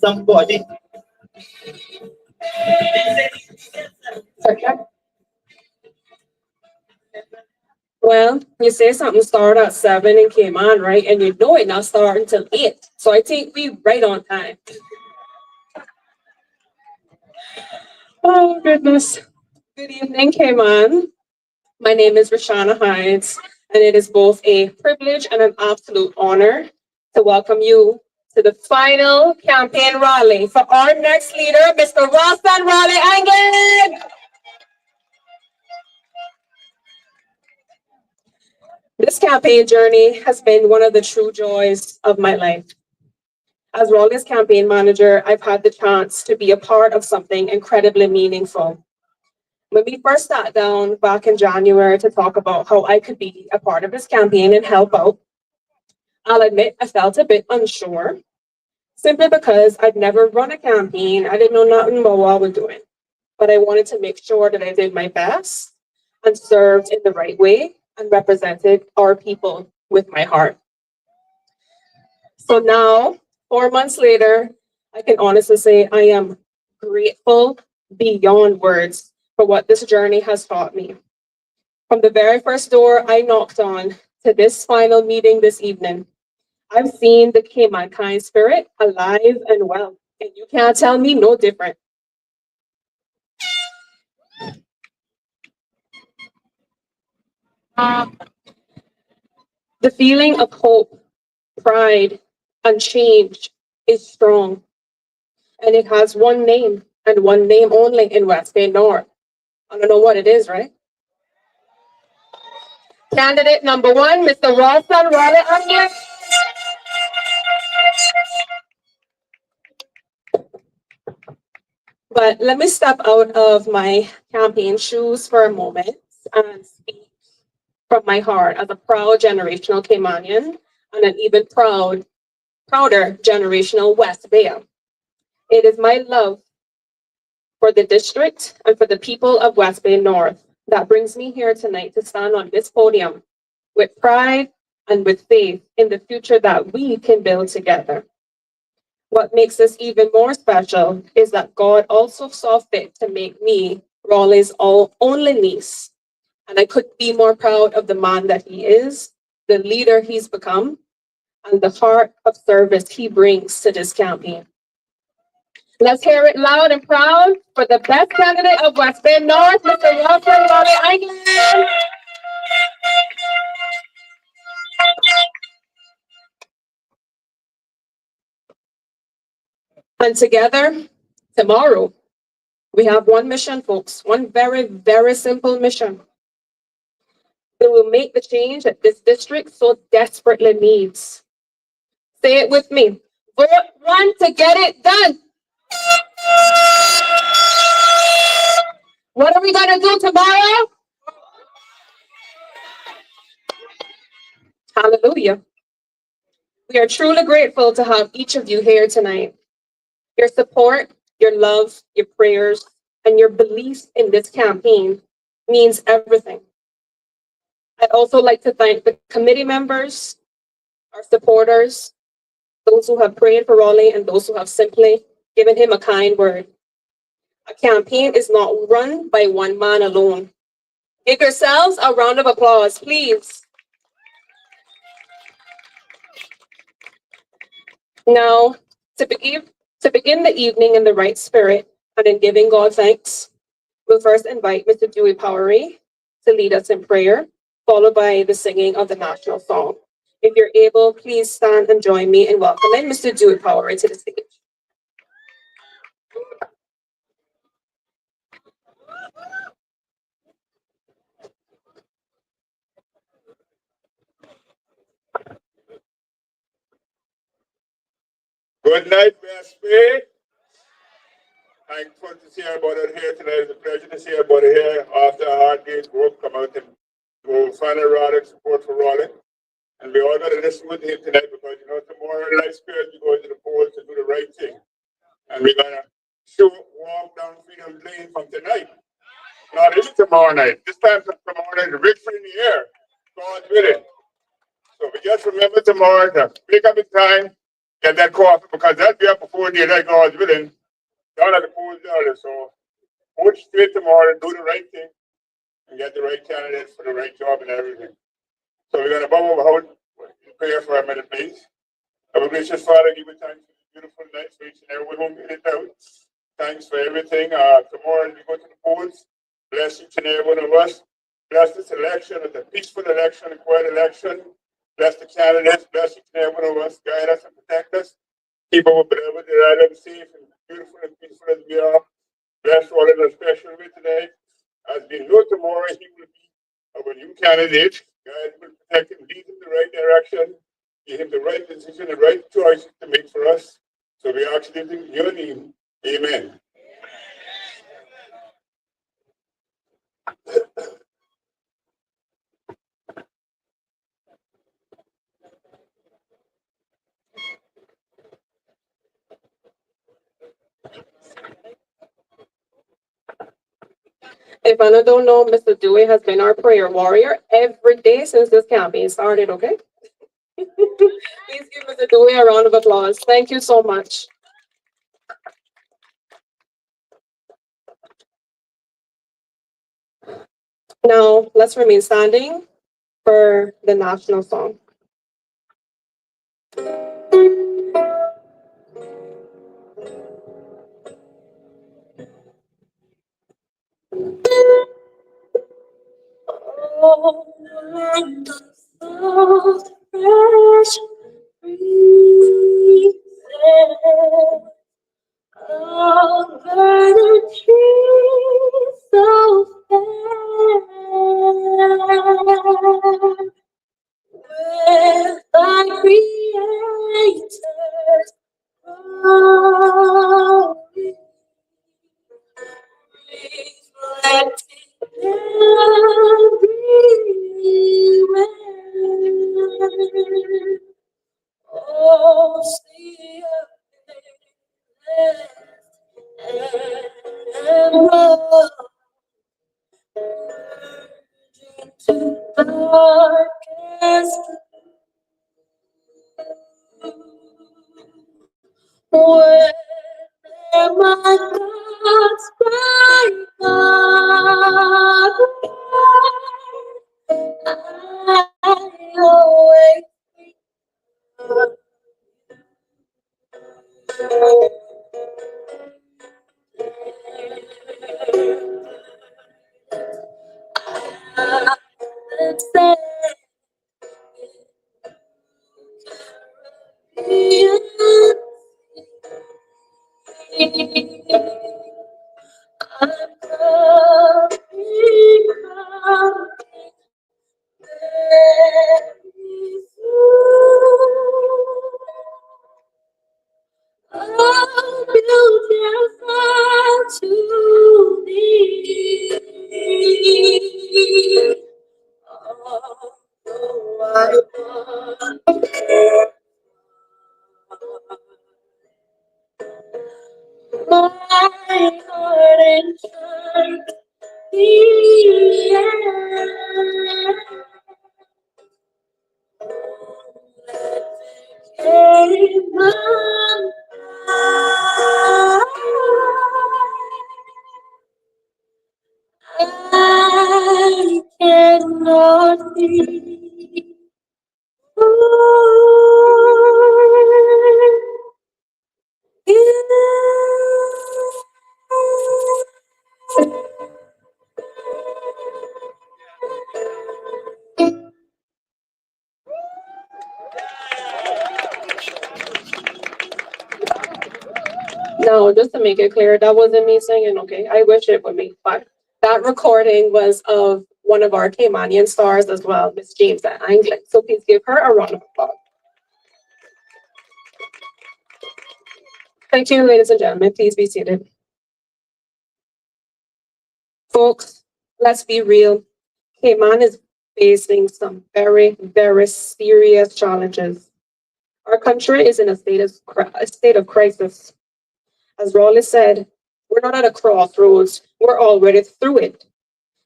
somebody. Okay. Well, you say something started at 7 and came on, right? And you know it not start until 8. So I think we right on time. Oh, goodness. Good evening, came on. My name is Rashana Hides, and it is both a privilege and an absolute honor to welcome you to the final campaign rally for our next leader, Mr. Rolston Rollie Anglin. This campaign journey has been one of the true joys of my life. As Raleigh's campaign manager, I've had the chance to be a part of something incredibly meaningful. When we first sat down back in January to talk about how I could be a part of this campaign and help out, I'll admit I felt a bit unsure, simply because I'd never run a campaign. I didn't know nothing about what I was doing, but I wanted to make sure that I did my best and served in the right way and represented our people with my heart. So now, 4 months later, I can honestly say I am grateful beyond words for what this journey has taught me. From the very first door I knocked on to this final meeting this evening, I've seen the K-Mankind spirit alive and well, and you can't tell me no different. The feeling of hope, pride, and change is strong, and it has one name and one name only in West Bay North. I don't know what it is, right? Candidate number 1, Mr. Rolston Rollie Anglin. But let me step out of my campaign shoes for a moment and speak from my heart as a proud generational Caymanian and an even prouder generational West Bayer. It is my love for the district and for the people of West Bay North that brings me here tonight to stand on this podium with pride and with faith in the future that we can build together. What makes this even more special is that God also saw fit to make me Raleigh's only niece. And I couldn't be more proud of the man that he is, the leader he's become, and the heart of service he brings to this campaign. Let's hear it loud and proud for the best candidate of West Bay North, Mr. Rolston Rollie Anglin. And together, tomorrow, we have one mission, folks, one very, very simple mission. That will make the change that this district so desperately needs. Say it with me. Vote 1 to get it done. What are we going to do tomorrow? Hallelujah. We are truly grateful to have each of you here tonight. Your support, your love, your prayers, and your belief in this campaign means everything. I'd also like to thank the committee members, our supporters, those who have prayed for Rollie, and those who have simply given him a kind word. A campaign is not run by one man alone. Give yourselves a round of applause, please. Now, to begin the evening in the right spirit and in giving God thanks, we'll first invite Mr. Dewey Powery to lead us in prayer, followed by the singing of the national song. If you're able, please stand and join me in welcoming Mr. Dewey Powery to the stage. Good night, West Bay. Thankful to see everybody here tonight. It's a pleasure to see everybody here after a hard day's work. Come out and go find a rally support for Rollie. And we all got to listen with him tonight because, you know, tomorrow night spirit, we go into the polls to do the right thing. And we're going to walk down Freedom Lane from tonight. Not even tomorrow night. This time tomorrow night, the victory in the air. God's willing. So we just remember tomorrow to pick up in time get that coffee because that'll be up before daylight, God's willing, down at the polls early. So vote straight tomorrow, do the right thing, and get the right candidates for the right job and everything. So we're going to bow our heart in prayer for a minute, please. Our gracious Father, give you thanks for this beautiful night for each and everyone who made it out. Thanks for everything. Tomorrow as we go to the polls, bless each and every one of us. Bless this election, it's a peaceful election, a quiet election. Bless the candidates, bless each and every one of us. Guide us and protect us. Keep our beloved and safe and beautiful and peaceful as we are. Bless all in a special way today. As we know tomorrow, he will be our new candidate. God will protect him, lead him in the right direction, give him the right decision, the right choices to make for us. So we ask this in your name. Amen. If I don't know, Mr. Dewey has been our prayer warrior every day since this campaign started, okay? Please give Mr. Dewey a round of applause. Thank you so much. Now, let's remain standing for the national song. Oh, land of soft, fresh breezes, oh, verdant trees so fair, with thy creators growing, reflecting everywhere. Oh, see and roll into darkest where my God's bright God, I always say, I'm coming very soon. Oh, beautiful to me. Oh, I want my heart and turn the came on I cannot be. No, just to make it clear, that wasn't me singing, okay? I wish it would be, but that recording was of one of our Caymanian stars as well, Miss James Anglin. So please give her a round of applause. Thank you, ladies and gentlemen. Please be seated. Folks, let's be real. Cayman is facing some very, very serious challenges. Our country is in a state of crisis. As Rollie said, we're not at a crossroads. We're already through it.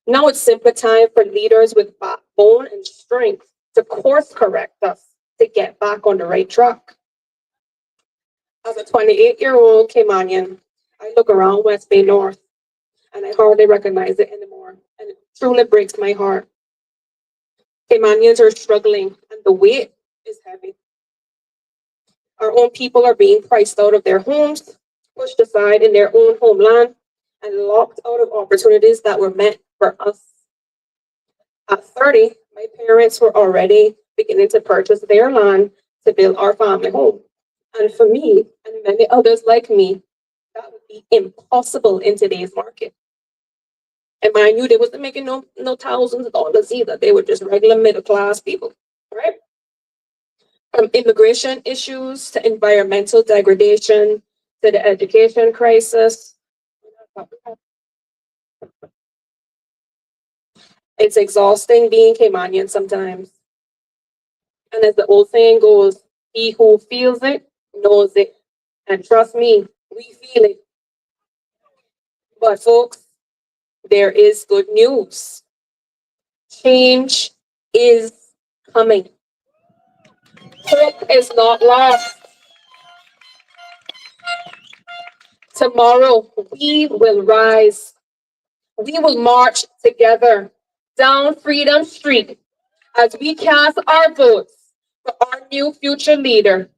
Now it's simply time for leaders with backbone and strength to course correct us to get back on the right track. As a 28-year-old Caymanian, I look around West Bay North and I hardly recognize it anymore. And it truly breaks my heart. Caymanians are struggling and the weight is heavy. Our own people are being priced out of their homes, pushed aside in their own homeland, and locked out of opportunities that were meant for us. At 30, my parents were already beginning to purchase their land to build our family home. And for me and many others like me, that would be impossible in today's market. And mind you, they wasn't making no thousands of dollars either. They were just regular middle class people, right? From immigration issues to environmental degradation to the education crisis. It's exhausting being Caymanian sometimes. And as the old saying goes, he who feels it knows it. And trust me, we feel it. But folks, there is good news. Change is coming. Hope is not lost. Tomorrow, we will rise. We will march together down Freedom Street as we cast our votes for our new future leader,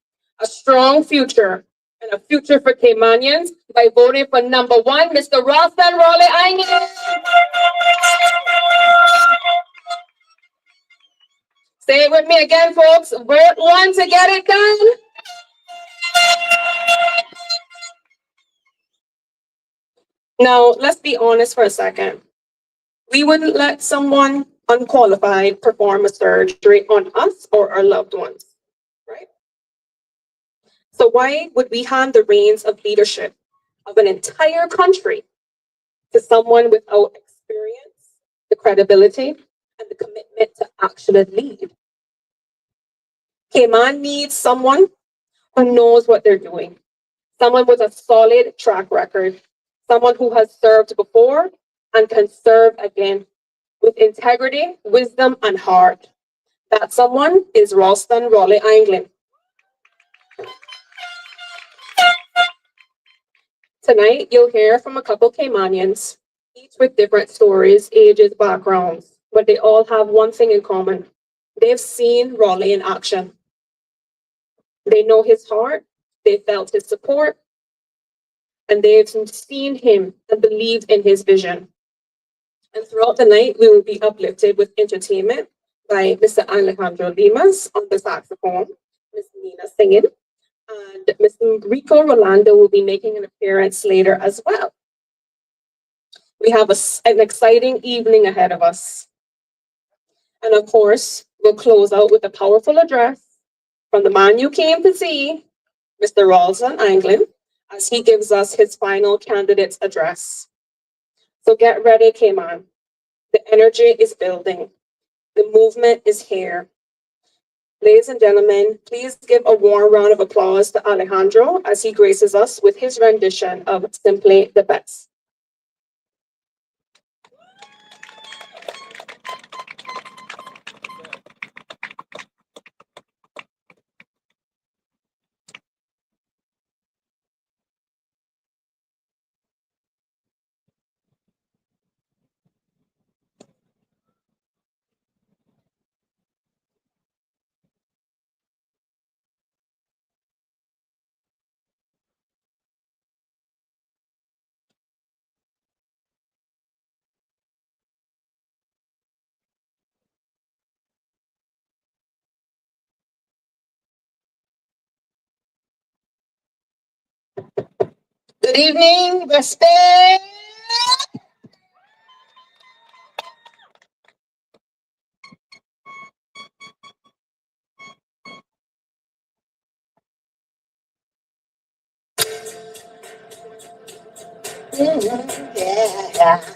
a strong future and a future for Caymanians by voting for number one, Mr. Rolston Rollie Anglin. Say it with me again, folks. Vote one to get it done. Now, let's be honest for a second. We wouldn't let someone unqualified perform a surgery on us or our loved ones, right? So why would we hand the reins of leadership of an entire country to someone without experience, the credibility, and the commitment to actually lead? Cayman needs someone who knows what they're doing, someone with a solid track record, someone who has served before and can serve again with integrity, wisdom, and heart. That someone is Rolston Rollie Anglin. Tonight, you'll hear from a couple Caymanians, each with different stories, ages, backgrounds, but they all have one thing in common. They've seen Rollie in action. They know his heart, they felt his support, and they've seen him and believed in his vision. And throughout the night, we will be uplifted with entertainment by Mr. Alejandro Limas on the saxophone, Miss Nina singing, and Mr. Rico Rolando will be making an appearance later as well. We have an exciting evening ahead of us. And of course, we'll close out with a powerful address from the man you came to see, Mr. Rolston Anglin, as he gives us his final candidate's address. So get ready, Cayman. The energy is building. The movement is here. Ladies and gentlemen, please give a warm round of applause to Alejandro as he graces us with his rendition of Simply the Best. Good evening, respect. Yeah.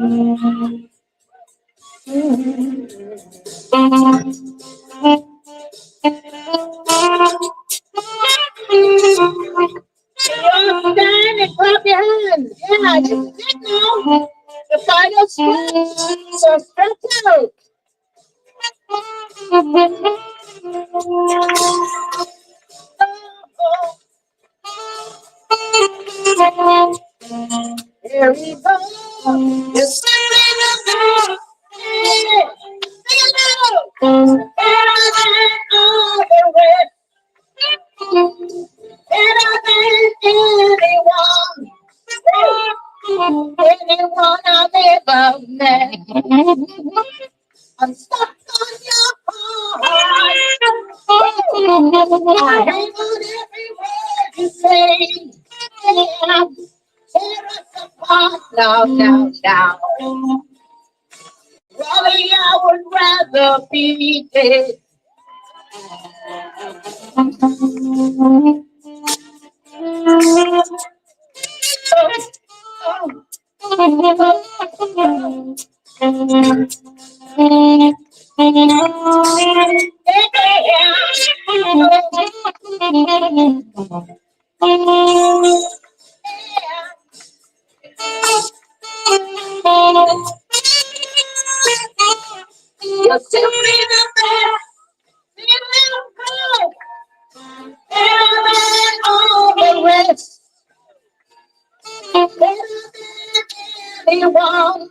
You're standing, clap your hands. Yeah, just sit now. The final stretch. So stretch out. Here we go. Yes, sir. Anyone I've ever met. I'm stuck on your heart. I hang on every word you say. Yeah, tear us apart now, now, now. Rollie, I would rather be dead. You're simply the best. You will go. Better than all the rest. Better than anyone.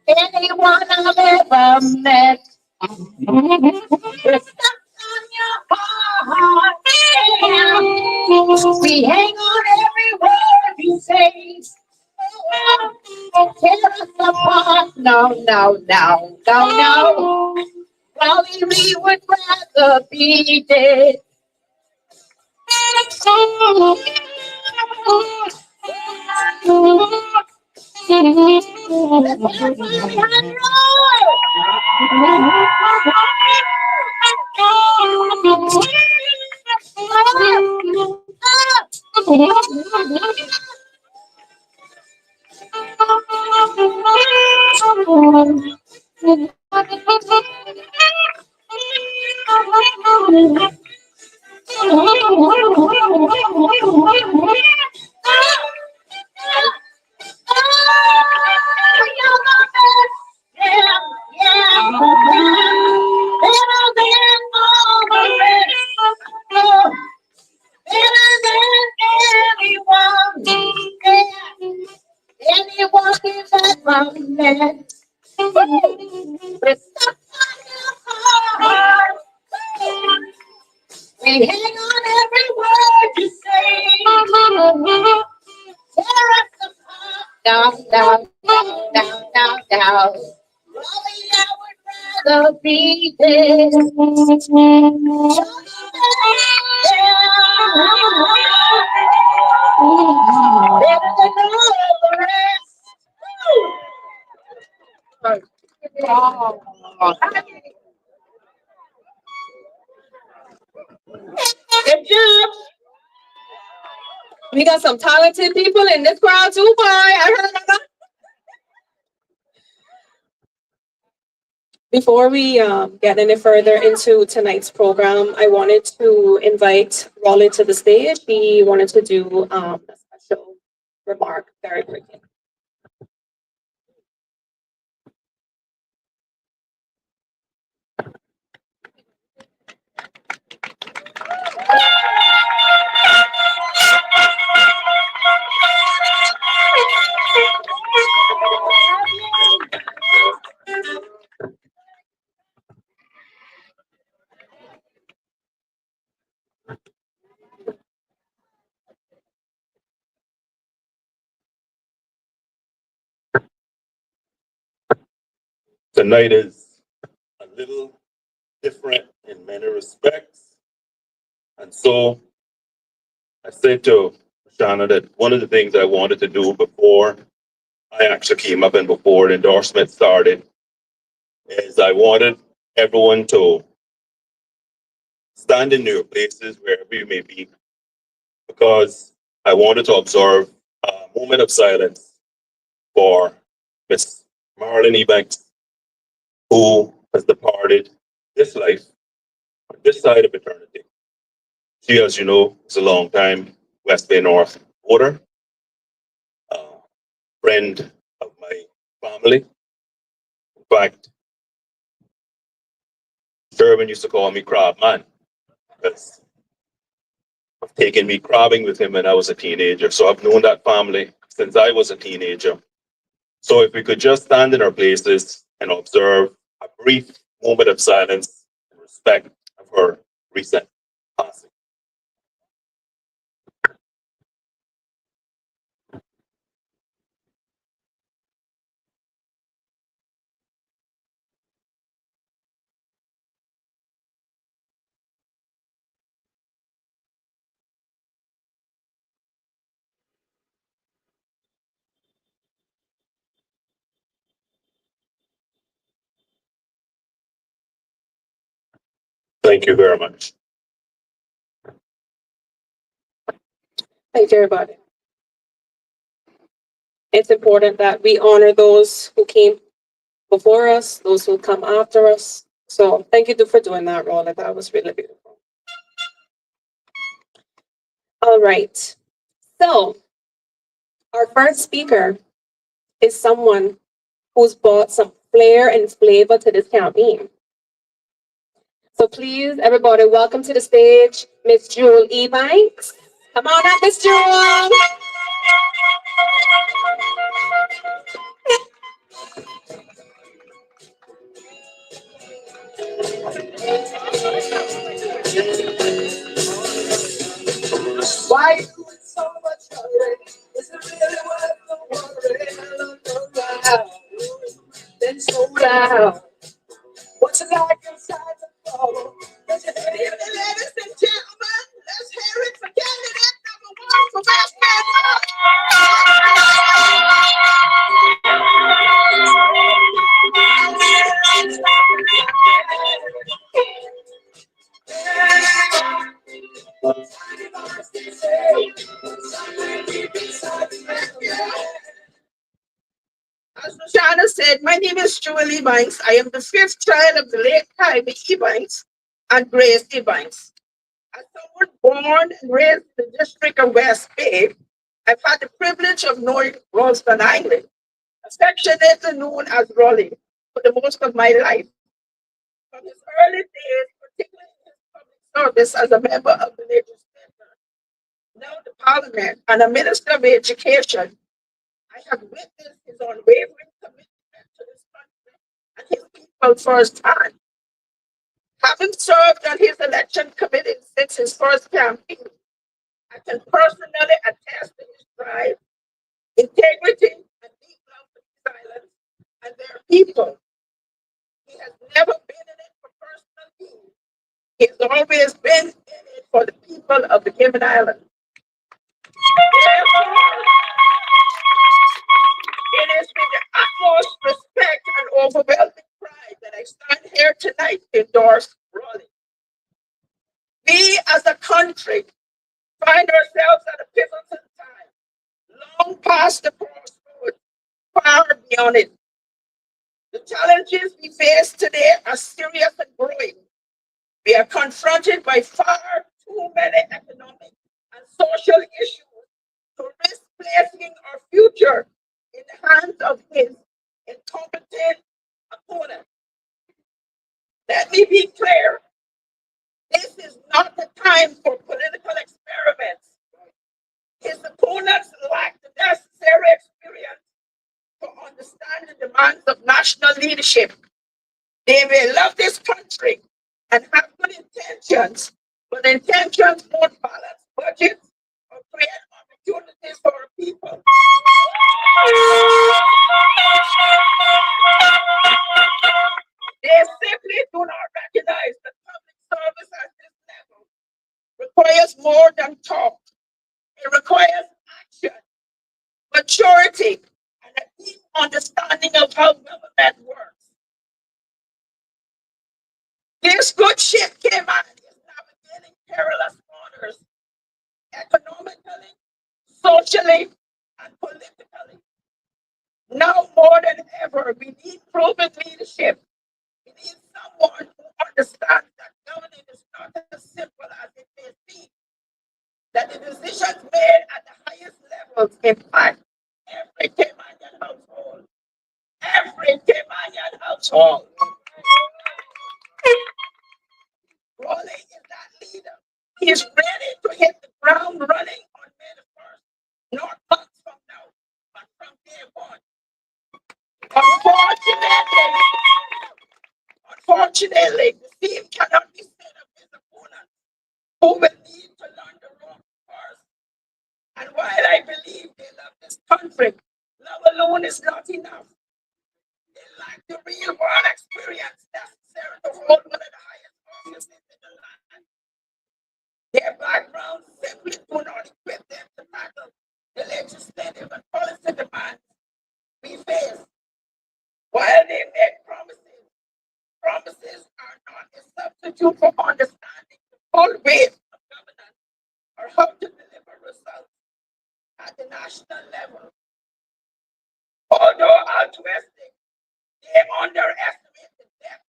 Anyone I've ever met. We're stuck on your heart. Yeah. We hang on every word you say. Tear us apart. No, no, no, no, no. Probably we would rather be dead. Anyone is ever met. We're stuck on your heart. We hang on every word you say. Tear us apart. Down, down, down, down, down, down. Rollie, I would rather be dead. Better than all the rest. Oh. Good job. We got some talented people in this crowd too, boy. I heard about. Before we get any further into tonight's program, I wanted to invite Rollie to the stage. He wanted to do a special remark very quickly. Tonight is a little different in many respects. And so I said to Shana that one of the things I wanted to do before I actually came up and before the endorsement started is I wanted everyone to stand in their places wherever you may be, because I wanted to observe a moment of silence for Miss Marilyn Ebanks, who has departed this life, this side of eternity. She, as you know, is a long time West Bay North voter, uh, friend of my family. In fact, Sherman used to call me Crab Man because of taking me crabbing with him when I was a teenager. So I've known that family since I was a teenager. So if we could just stand in our places and observe a brief moment of silence in respect of her recent passing. Thank you very much. Thank you, everybody. It's important that we honor those who came before us, those who come after us. So thank you for doing that, Rolla. That was really beautiful. All right. So our first speaker is someone who's brought some flair and flavor to this campaign. So please, everybody, welcome to the stage, Miss Jewel E. Banks. Come on up, Miss Jewel. Why you doing so much hurry? Is it really worth the worry? Look around, then slow down. What's it like inside the bubble? Does it hear me, ladies and gentlemen? Let's hear it for candidate number one for West As Shana said, my name is Julie Banks. I am the fifth child of the late Jaime E. Banks and Grace E. Banks. As someone born and raised in the district of West Bay, I've had the privilege of knowing Rolston Anglin, affectionately known as Rollie, for the most of my life. From his early days, particularly in his public service as a member of the legislature, now the parliament, and a minister of education, I have witnessed his unwavering commitment to this country and his people firsthand. Having served on his election committee since his first campaign, I can personally attest to his drive, integrity, and deep love for these islands and their people. He has never been in it for personal gain. He has always been in it for the people of the Cayman Islands. Therefore, it is with the utmost respect and overwhelming pride that I stand here tonight to endorse Rollie. We as a country find ourselves at a pivotal time, long past the crossroads, far beyond it. The challenges we face today are serious and growing. We are confronted by far too many economic and social issues to risk placing our future in the hands of his incompetent opponent. Let me be clear. This is not the time for political experiments. His opponents lack the necessary experience to understand the demands of national leadership. They may love this country and have good intentions, but intentions won't balance budgets or create opportunities for our people. They simply do not recognize that public service at this level requires more than talk. It requires action, maturity, and a deep understanding of how government works. This good ship came out is navigating perilous waters, economically, socially, and politically. Now more than ever, we need proven leadership. We need someone who understands that governing is not as simple as it may seem, that the decisions made at the highest levels impact every Caymanian household. Every Caymanian household. Rollie is that leader. He is ready to hit the ground running on May the 1st, not months from now, but from day one. Unfortunately, the team cannot be set up his opponent, who will need to learn the ropes first. And while I believe they love this country, love alone is not enough. They lack the real world experience necessary to hold one of the highest offices in the land. Their backgrounds simply do not equip them to tackle the legislative and policy demands we face. While they make promises, promises are not a substitute for understanding the full weight of governance or how to deliver results at the national level. Although altruistic, they underestimate the depth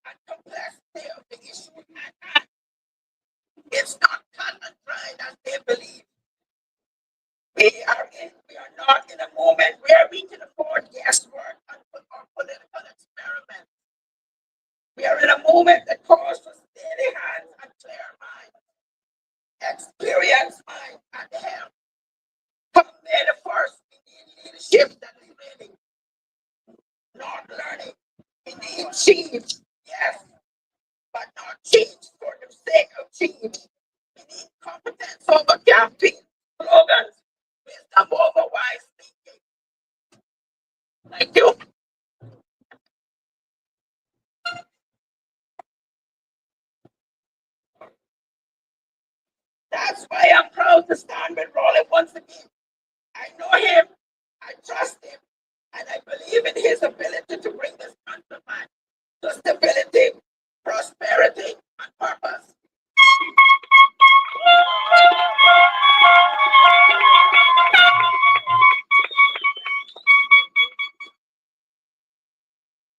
and complexity of the issue at hand. It's not cut and dried as they believe. We are not in a moment where we can afford guesswork and political experiments. We are in a moment that calls for steady hands and clear minds, experienced minds at the helm. Come May the 1st, we need leadership that is ready, not learning. We need change, yes, but not change for the sake of change. We need competence over campaign slogans, wisdom over wise thinking. Thank you. That's why I'm proud to stand with Rollie once again. I know him, I trust him, and I believe in his ability to bring this country back to stability, prosperity, and purpose.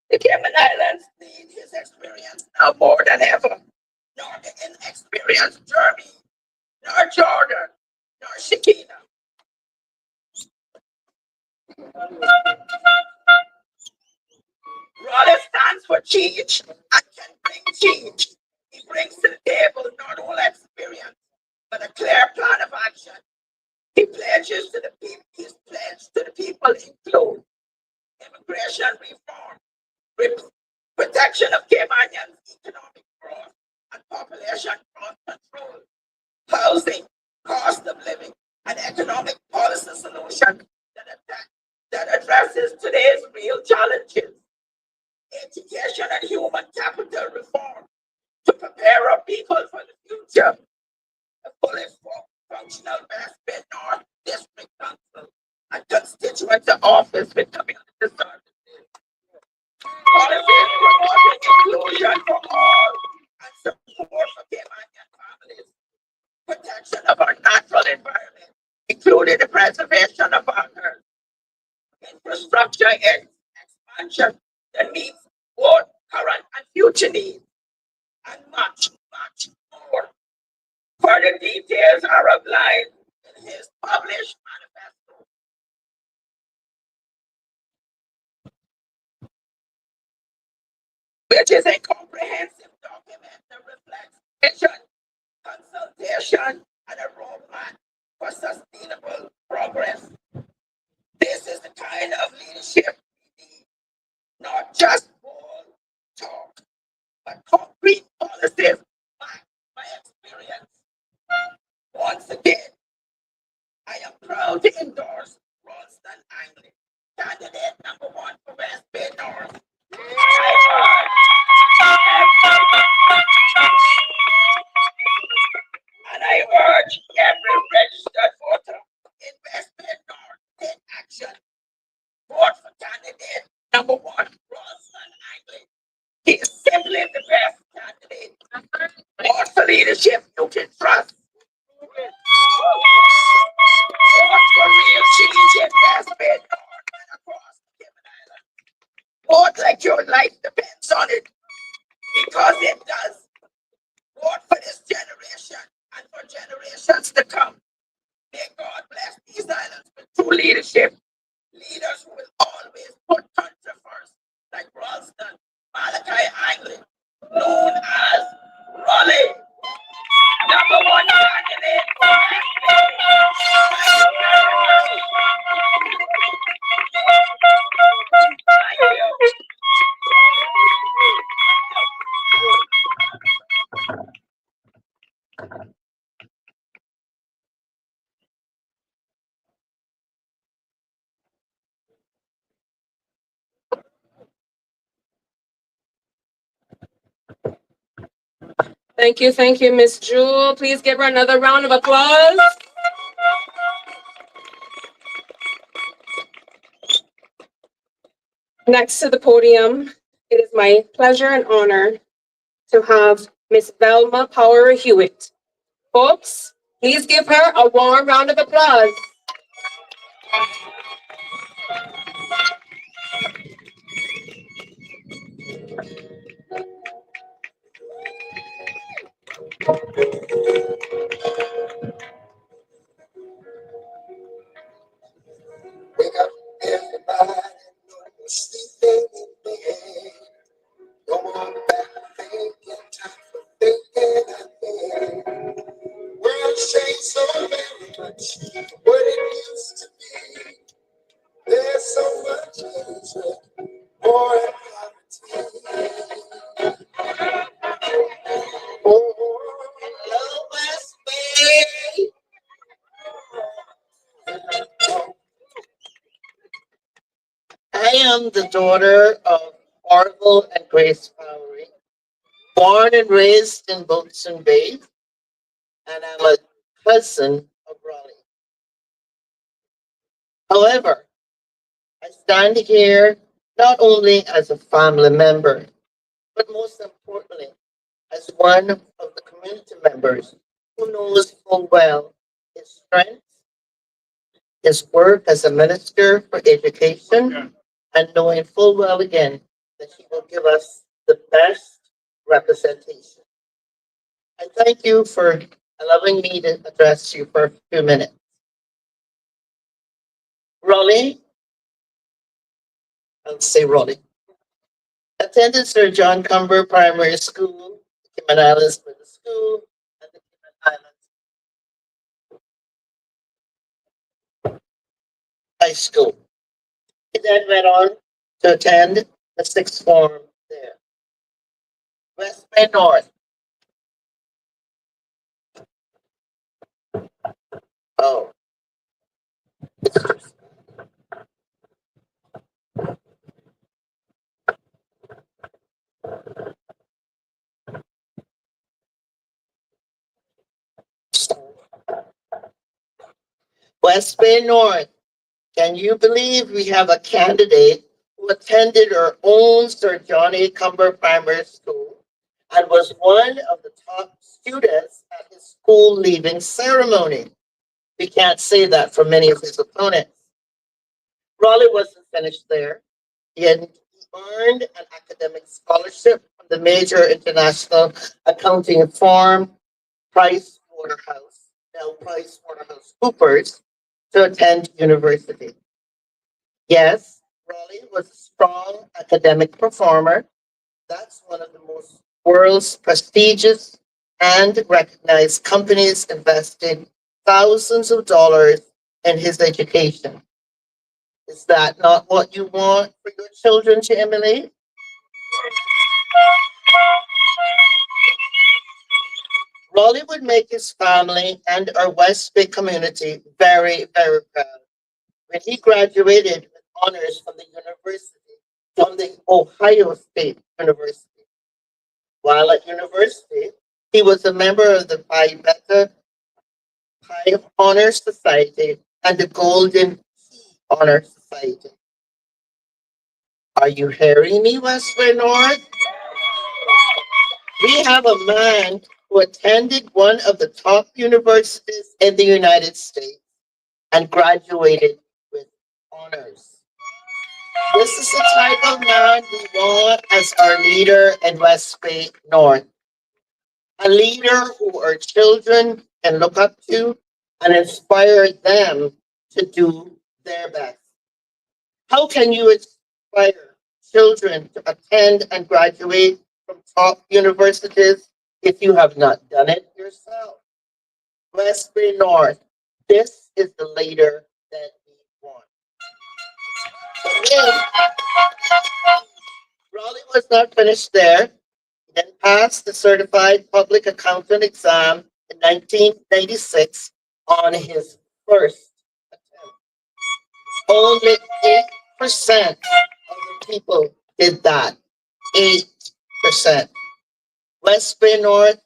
The Cayman Islands need his experience now more than ever. Nor the inexperienced Jeremy, nor Jordan, nor Shakina. Rollie stands for change and can bring change. He brings to the table not only experience, but a clear plan of action. He pledges to the people, his pledge to the people include immigration reform, protection of Caymanians' economic growth and population growth control, housing, cost of living, and economic policy solution that addresses today's real challenges, education and human capital reform to prepare our people for the future, a fully functional West Bay North District Council and constituency office with community services, policies promoting inclusion for all and support for Caymanian families, protection of our natural environment, including the preservation of our earth, infrastructure expansion that meets both current and future needs, and much, much more. Further details are outlined in his published manifesto. Which is a comprehensive document that reflects vision, consultation, and a roadmap for sustainable progress. This is the kind of leadership we need, not just bold talk, but concrete policies backed by experience. Once again, I am proud to endorse Rolston Anglin, candidate #1 for West Bay North. And I urge every registered voter in West Bay North to take action. Vote for candidate #1, Rolston Anglin. He is simply the best candidate. Vote for leadership you can trust. Vote for real change in West Bay North and across Vote like your life depends on it, because it does. Vote for this generation and for generations to come. May God bless these islands with true leadership. Leaders who will always put country first, like Rolston Malachi Anglin, known as Rollie, #1 candidate for Thank you. Thank you, Miss Jewel. Please give her another round of applause. Next to the podium, it is my pleasure and honor to have Miss Velma Power Hewitt. Folks, please give her a warm round of applause. Wake up, everybody, no more sleeping in bed. No more back thinking, time for thinking ahead. World changed so very much from what it used to be. There's so much hatred, war and poverty. Oh, love us, babe. I am the daughter of Orville and Grace Fowlery, born and raised in Boatson Bay, and I'm a cousin of Raleigh. However, I stand here not only as a family member, but most importantly, as one of the community members who knows full well his strengths, his work as a minister for education, and knowing full well again that he will give us the best representation. I thank you for allowing me to address you for a few minutes. Raleigh, I'll say Raleigh, attended Sir John Cumber Primary School, the Cayman Islands Middle School, and the Cayman Islands High School. He then went on to attend the sixth form there. West Bay North. Oh, West Bay North. Can you believe we have a candidate who attended our own Sir John A. Cumber Primary School and was one of the top students at his school leaving ceremony? We can't say that for many of his opponents. Raleigh wasn't finished there. He earned an academic scholarship from the major international accounting firm Price Waterhouse, now Price Waterhouse Coopers, to attend university. Yes, Raleigh was a strong academic performer. That's one of the most world's prestigious and recognized companies invested thousands of dollars in his education. Is that not what you want for your children to emulate? Raleigh would make his family and our West Bay community very, very proud when he graduated with honors from the university, from the Ohio State University. While at university, he was a member of the Phi Beta Pi Honor Society and the Golden Key Honor Society. Are you hearing me, Western North? We have a man who attended one of the top universities in the United States and graduated with honors. This is the type of man we want as our leader in West Bay North. A leader who our children can look up to and inspire them to do their best. How can you inspire children to attend and graduate from top universities if you have not done it yourself? West Bay North, this is the leader that we want. But then, Raleigh was not finished there. He then passed the certified public accountant exam in 1996 on his first attempt. Only 8% of the people did that. 8%. West Bay North,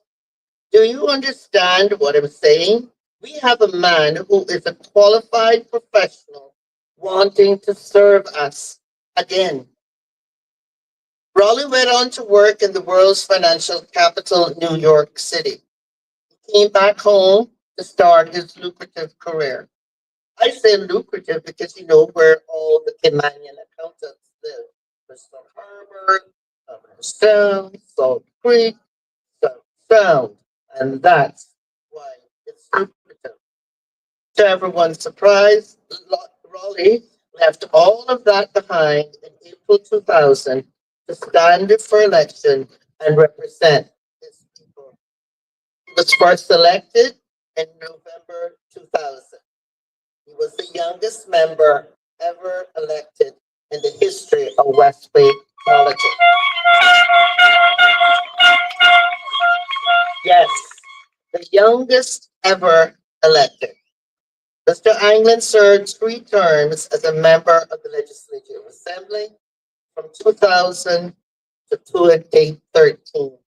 do you understand what I'm saying? We have a man who is a qualified professional wanting to serve us again. Raleigh went on to work in the world's financial capital, New York City. He came back home to start his lucrative career. I say lucrative because you know where all the Caymanian accountants live. Bristol Harbor, Stone, Salt Creek, South Sound. And that's why it's lucrative. To everyone's surprise, Raleigh left all of that behind in April 2000 to stand for election and represent his people. He was first elected in November 2000. He was the youngest member ever elected in the history of West Bay politics. Yes, the youngest ever elected. Mr. Anglin served 3 terms as a member of the Legislative Assembly from 2000 to 2013.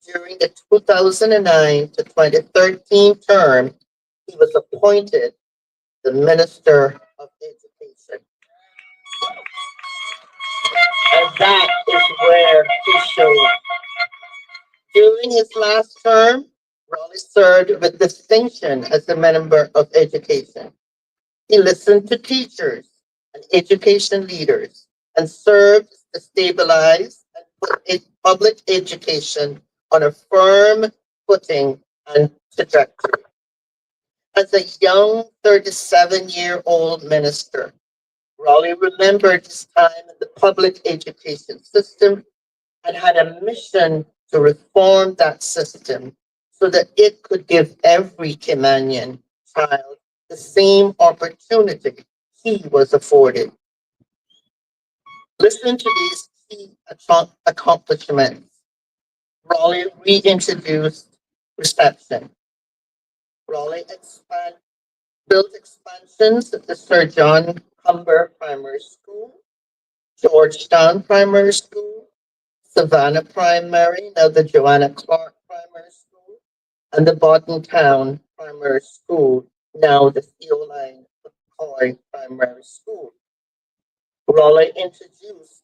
During the 2009 to 2013 term, he was appointed the Minister of Education. And that is where he showed. During his last term, Raleigh served with distinction as a member of education. He listened to teachers and education leaders and served to stabilize and put public education on a firm footing and trajectory. As a young 37-year-old minister, Raleigh remembered his time in the public education system and had a mission to reform that system so that it could give every Caymanian child the same opportunity he was afforded. Listen to these key accomplishments. Raleigh reintroduced reception. Raleigh built expansions at the Sir John Humber Primary School, Georgetown Primary School, Savannah Primary, now the Joanna Clark Primary School, and the Bottom Town Primary School, now the Theoline McCoy Primary School. Raleigh introduced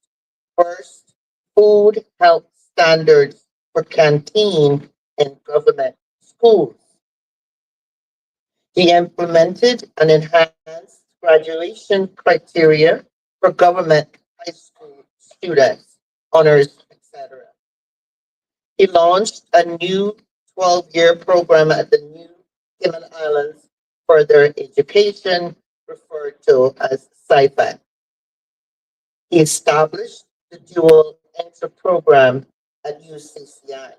first food health standards for canteen in government schools. He implemented and enhanced graduation criteria for government high school students, honors, etc. He launched a new 12-year program at the New Cayman Islands Further Education, referred to as SIFAC. He established the dual entry program at UCCI.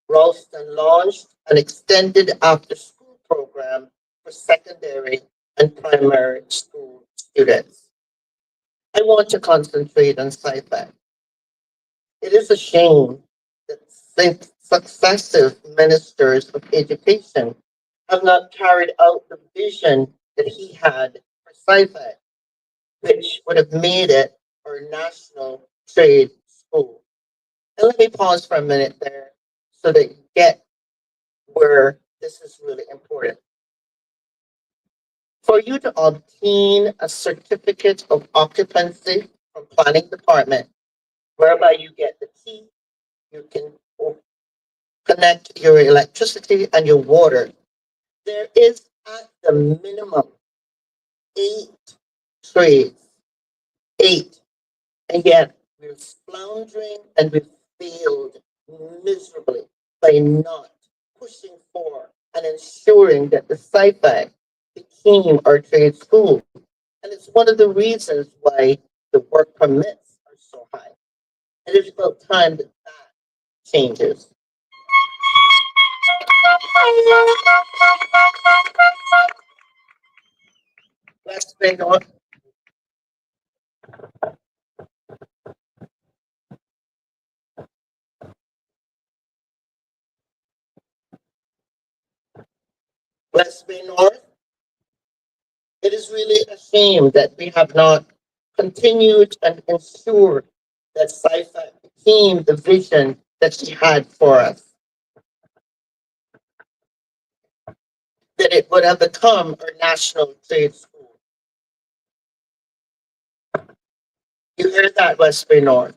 Rolston launched an extended after-school program for secondary and primary school students. I want to concentrate on SciFi. It is a shame that successive ministers of education have not carried out the vision that he had for SciFi, which would have made it our national trade school. And let me pause for a minute there so that you get where this is really important. For you to obtain a certificate of occupancy from planning department, whereby you get the key, you can connect your electricity and your water. There is at the minimum 8 trades 8. And yet we're floundering and we've failed miserably by not pushing for and ensuring that the sci-fi became our trade school. And it's one of the reasons why the work permits are so high. It is about time that that changes. Let's bring on. West Bay North. It is really a shame that we have not continued and ensured that sci-fi became the vision that she had for us, that it would have become our national trade school. You heard that, West Bay North.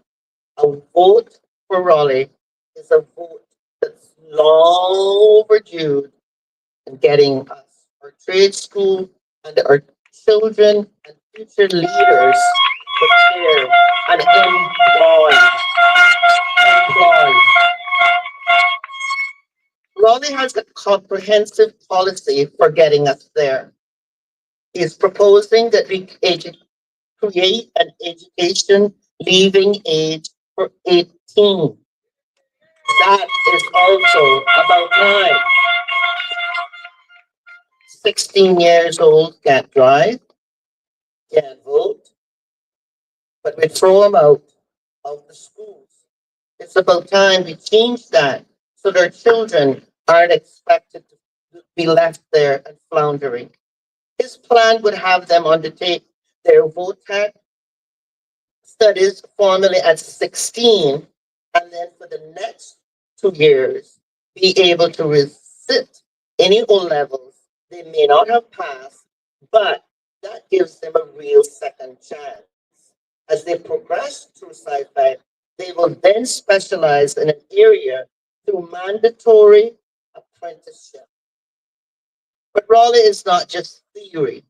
A vote for Raleigh is a vote that's long overdue in getting us our trade school and our children and future leaders prepared and employed. Employed. Raleigh has a comprehensive policy for getting us there. He is proposing that we create an education leaving age for 18. That is also about time. 16 years old can't drive, can't vote, but we throw them out of the schools. It's about time we change that so their children aren't expected to be left there and floundering. His plan would have them undertake their VOTAC studies formally at 16, and then for the next 2 years, be able to resit any O levels they may not have passed, but that gives them a real second chance. As they progress through sci-fi, they will then specialize in an area through mandatory apprenticeship. But Raleigh is not just theory.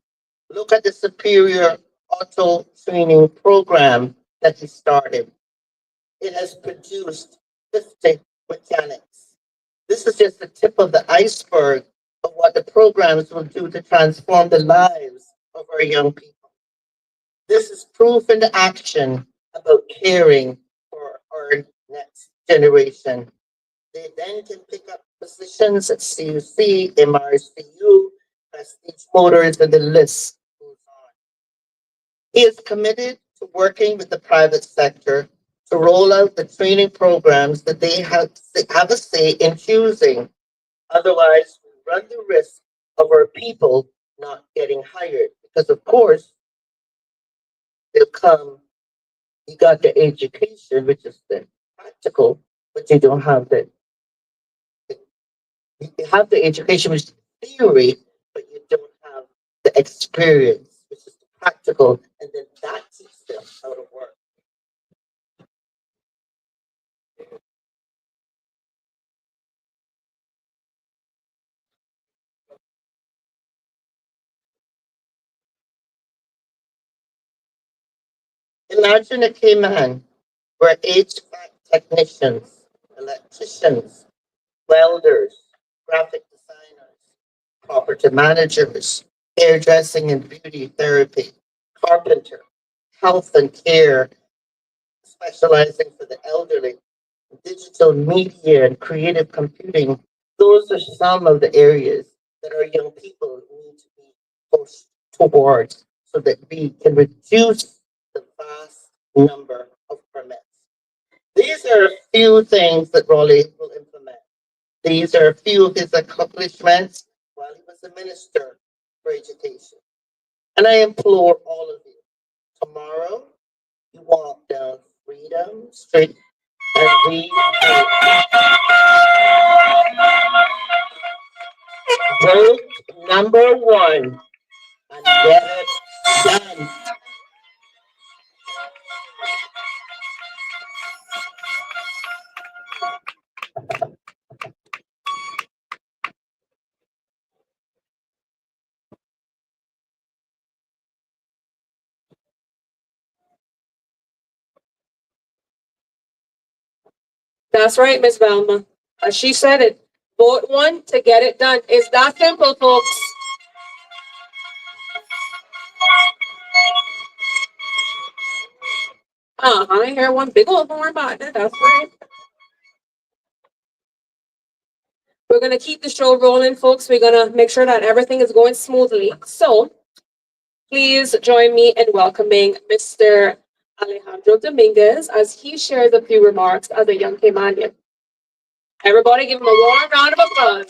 Look at the superior auto training program that he started. It has produced 50 mechanics. This is just the tip of the iceberg of what the programs will do to transform the lives of our young people. This is proof in action about caring for our next generation. They then can pick up positions at CUC, MRCU, Prestige Motors, and the list goes on. He is committed to working with the private sector to roll out the training programs that they have a say in choosing. Otherwise, we run the risk of our people not getting hired because, of course, they'll come. You got the education, which is the practical, but you don't have you have the education, which is theory, but you don't have the experience, which is the practical, and then that teaches them how to work. Imagine a Cayman where HVAC technicians, electricians, welders, graphic designers, property managers, hairdressing and beauty therapy, carpenter, health and care, specializing for the elderly, digital media and creative computing. Those are some of the areas that our young people need to be pushed towards so that we can reduce the vast number of permits. These are a few things that Raleigh will implement. These are a few of his accomplishments while he was a minister for education. And I implore all of you, tomorrow you walk down Freedom Street and we vote number one and get it done. That's right, Miss Velma. As she said it, vote one to get it done. It's that simple, folks. I hear one big old horn about that. That's right. We're gonna keep the show rolling, folks. We're gonna make sure that everything is going smoothly. So please join me in welcoming Mr. Alejandro Dominguez as he shares a few remarks as a young Caymanian. Everybody give him a warm round of applause.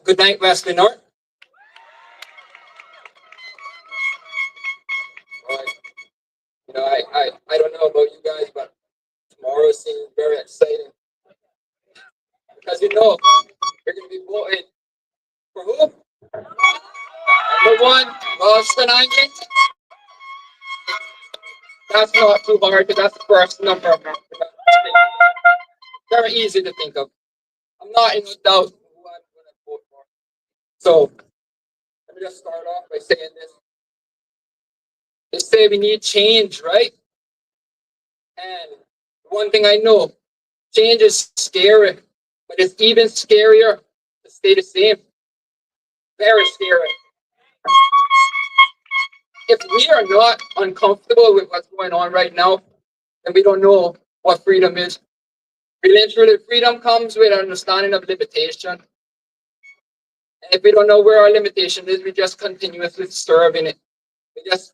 Good night, Wesley North. Well, I don't know about you guys, but tomorrow seems very exciting because you're going to be voting for who? Number one, Rolston Anglin. That's not too hard because that's the first number. Very easy to think of. I'm not in doubt who I'm going to vote for. So let me just start off by saying this. They say we need change, right? And one thing I know, change is scary, but it's even scarier to stay the same. Very scary. If we are not uncomfortable with what's going on right now, then we don't know what freedom is. Really and truly, freedom comes with an understanding of limitation. And if we don't know where our limitation is, we just continuously serve in it.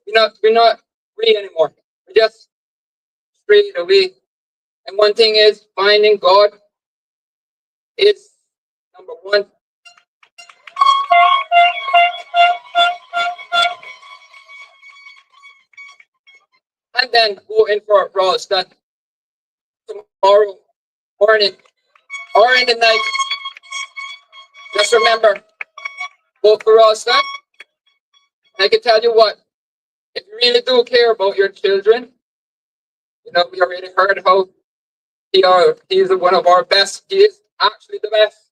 We're not free anymore. We're just straight away. And one thing is finding God is number one. And then go in for Rolston tomorrow morning or in the night. Just remember, vote for Rolston. And I can tell you what, if you really do care about your children, we already heard how he's one of our best. He is actually the best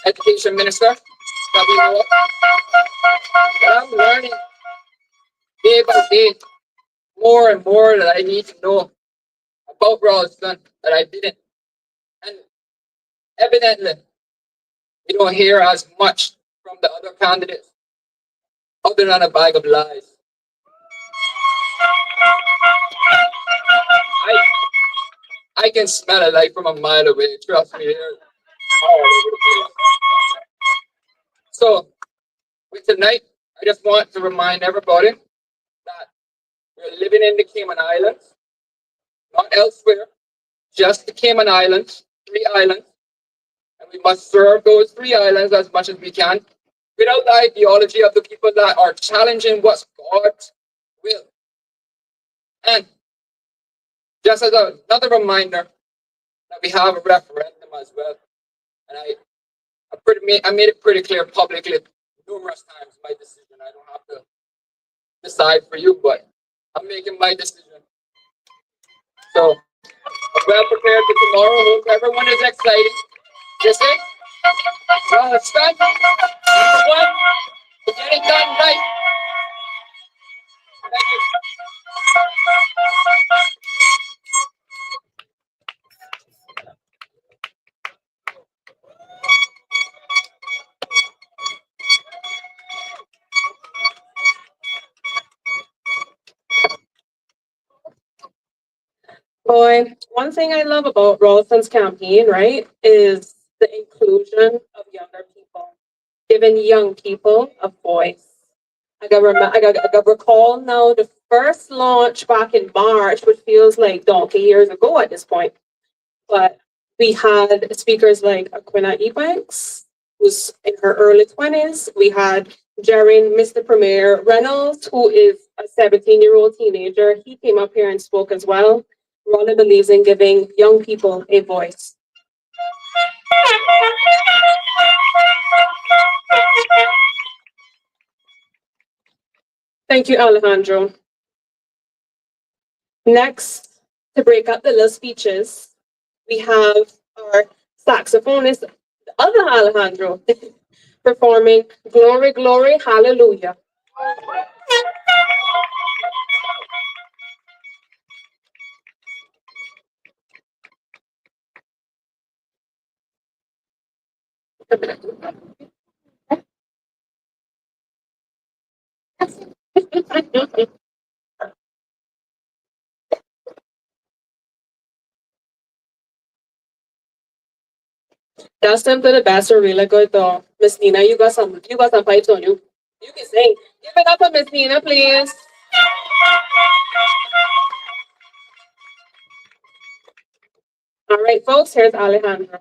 education minister that we know of. But I'm learning day by day more and more that I need to know about Rolston that I didn't. And evidently, we don't hear as much from the other candidates other than a bag of lies. I can smell it like from a mile away. Trust me. All over the place. So, with tonight, I just want to remind everybody that we're living in the Cayman Islands, not elsewhere, just the Cayman Islands, 3 islands, and we must serve those 3 islands as much as we can without the ideology of the people that are challenging what's God's will. And just as another reminder that we have a referendum as well, and I made it pretty clear publicly numerous times my decision. I don't have to decide for you, but I'm making my decision. So I'm well prepared for tomorrow. Hope everyone is excited. Just it. Well, it's done. Number one, to get it done right. Thank you. Boy, one thing I love about Rolston's campaign, right, is the inclusion of younger people, giving young people a voice. I got recall now the first launch back in March, which feels like donkey years ago at this point. But we had speakers like Aquina Ebanks, who's in her early 20s. We had Jarin, Mr. Premier Reynolds, who is a 17-year-old teenager. He came up here and spoke as well. Rollie believes in giving young people a voice. Thank you, Alejandro. Next, to break up the little speeches, we have our saxophonist, the other Alejandro, performing Glory, Glory, Hallelujah. That's simply the best are really good though. Miss Nina, you got some pipes on you. You can sing. Give it up for Miss Nina, please. All right, folks, here's Alejandro.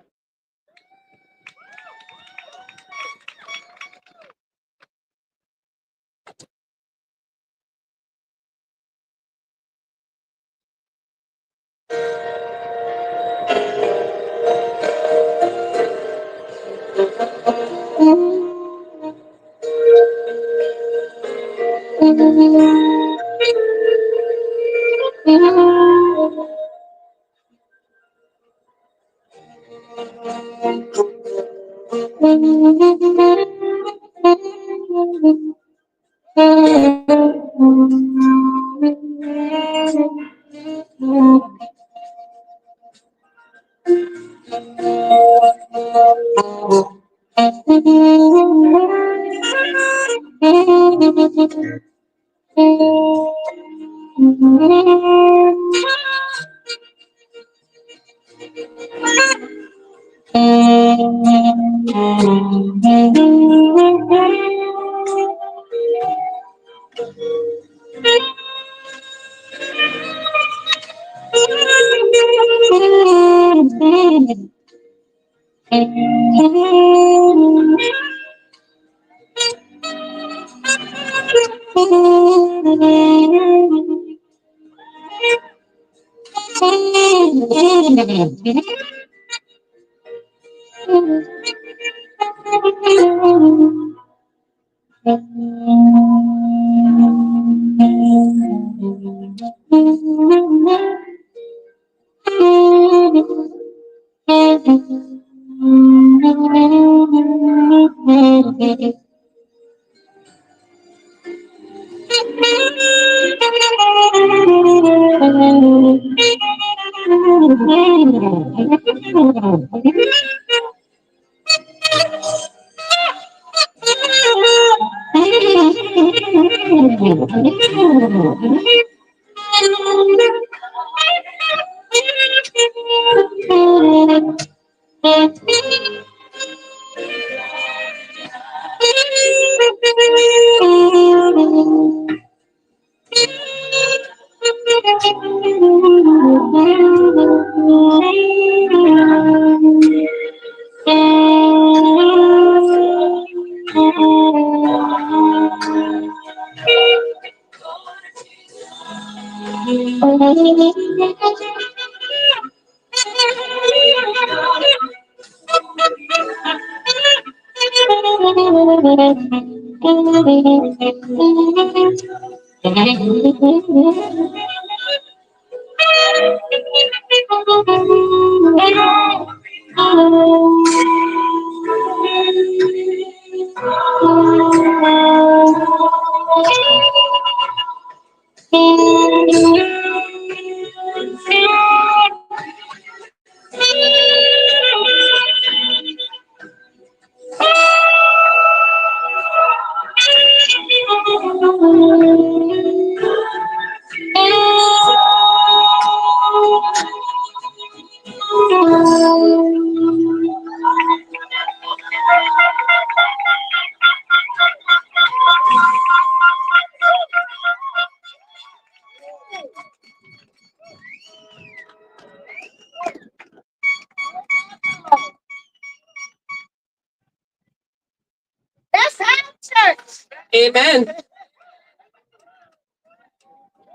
Amen.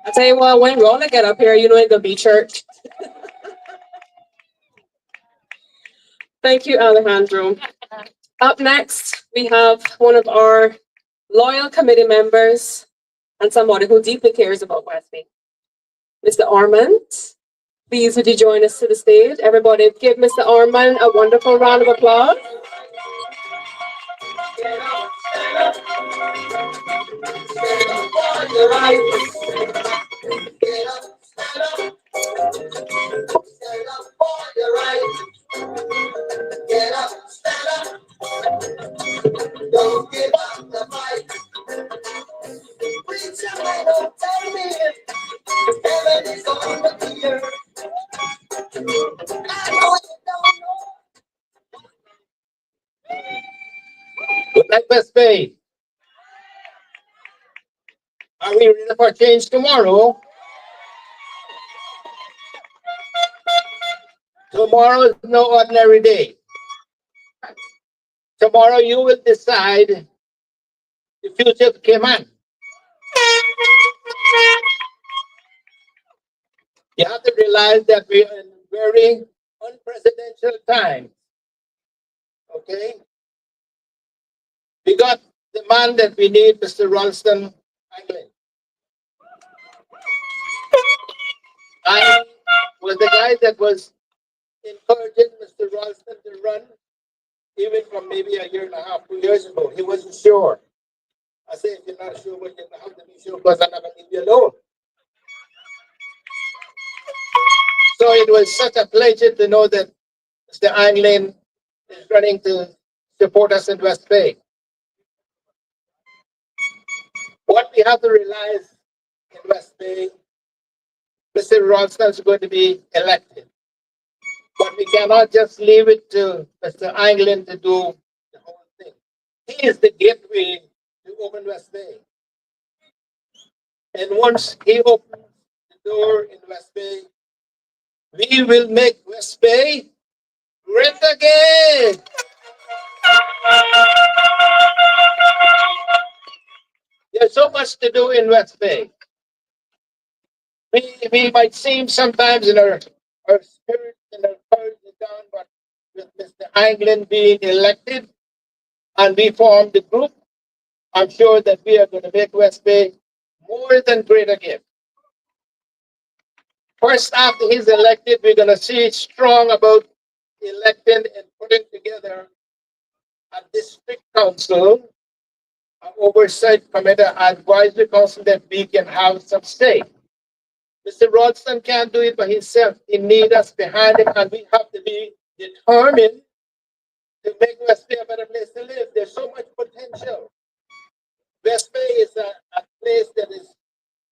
I tell you what, when Rona get up here, you know it's gonna be church. Thank you, Alejandro. Up next, we have one of our loyal committee members and somebody who deeply cares about Westby. Mr. Ormond. Please, would you join us to the stage? Everybody, give Mr. Ormond a wonderful round of applause. Don't give up the fight. Preach your way, don't tell me heaven is on the earth. I know you don't know. Good night, West Bay. Are we ready for change tomorrow? Tomorrow is no ordinary day. Tomorrow you will decide the future of Cayman. You have to realize that we are in very unprecedented times. Okay? We got the man that we need, Mr. Rolston Anglin. I was the guy that was encouraging Mr. Rolston to run even from maybe a year and a half, 2 years ago. He wasn't sure. I said, if you're not sure, well, you have to be sure because I'm not going to leave you alone. So it was such a pleasure to know that Mr. Anglin is running to support us in West Bay. What we have to realize in West Bay, Mr. Rolston is going to be elected. But we cannot just leave it to Mr. Anglin to do the whole thing. He is the gateway to open West Bay. And once he opens the door in West Bay, we will make West Bay great again. There's so much to do in West Bay. We might seem sometimes in our spirit and our courage is down, but with Mr. Anglin being elected and we form the group, I'm sure that we are going to make West Bay more than great again. First, after he's elected, we're going to see strong about electing and putting together a district council, an oversight committee, advisory council that we can have some say. Mr. Rolston can't do it by himself. He needs us behind him, and we have to be determined to make West Bay a better place to live. There's so much potential. West Bay is a place that is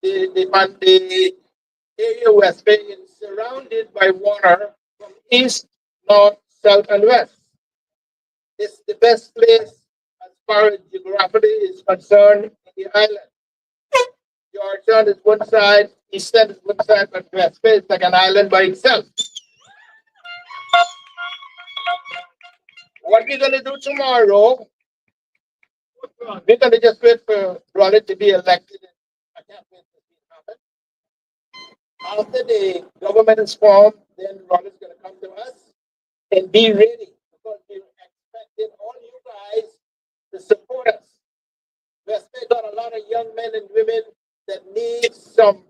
the area West Bay is surrounded by water from east, north, south, and west. It's the best place as far as geography is concerned in the island. Georgetown is one side, Eastern is one side, but West Bay is like an island by itself. What we're going to do tomorrow, we're going to just wait for Rollie to be elected. I can't wait to see it happen. After the government is formed, then Rollie's going to come to us and be ready because we're expecting all you guys to support us. West Bay got a lot of young men and women that need some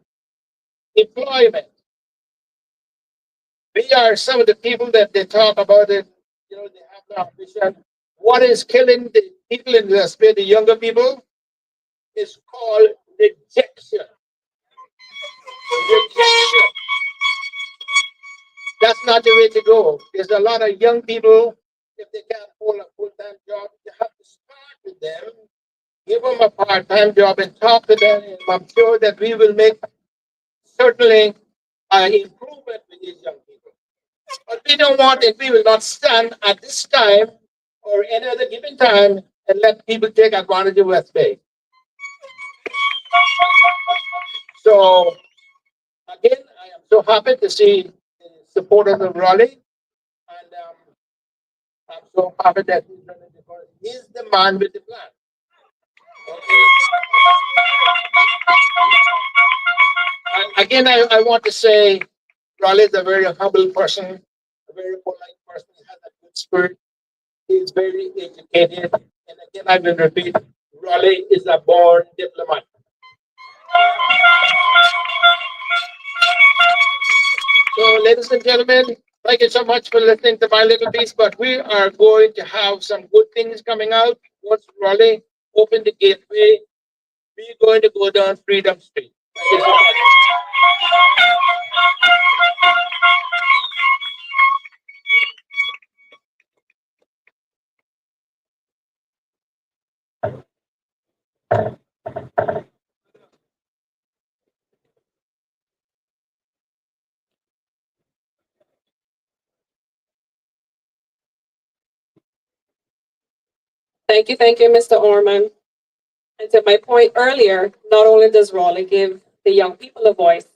employment. We are some of the people that they talk about it, they have the ambition. What is killing the people in West Bay, the younger people, is called rejection. Rejection. That's not the way to go. There's a lot of young people, if they can't hold a full-time job, you have to start with them, give them a part-time job and talk to them. And I'm sure that we will make certainly an improvement with these young people. But we don't want it. We will not stand at this time or any other given time and let people take advantage of West Bay. So, again, I am so happy to see the supporters of Rollie. And I'm so happy that he's running because he's the man with the plan. Okay. And again, I want to say Rollie is a very humble person, a very polite person. He has a good spirit. He is very educated. And again, I will repeat, Rollie is a born diplomat. ladies and gentlemen, thank you so much for listening to my little piece. But we are going to have some good things coming out. Once Raleigh open the gateway, we're going to go down Freedom Street. Thank you so much. Thank you, Mr. Orman. And to my point earlier, not only does Raleigh give the young people a voice,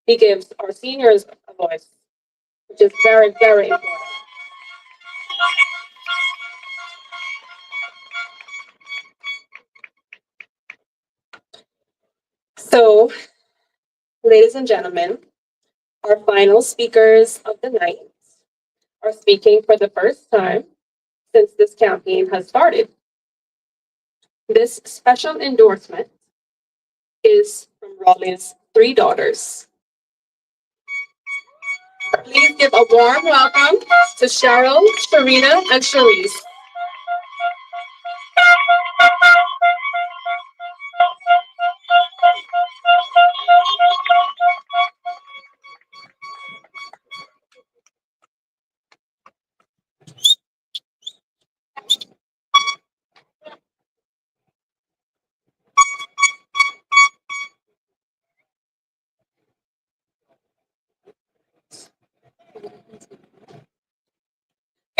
he gives our seniors a voice, which is very, very important. So, ladies and gentlemen, our final speakers of the night are speaking for the first time since this campaign has started. This special endorsement is from Raleigh's three daughters. Please give a warm welcome to Cheryl, Sharina, and Cherise.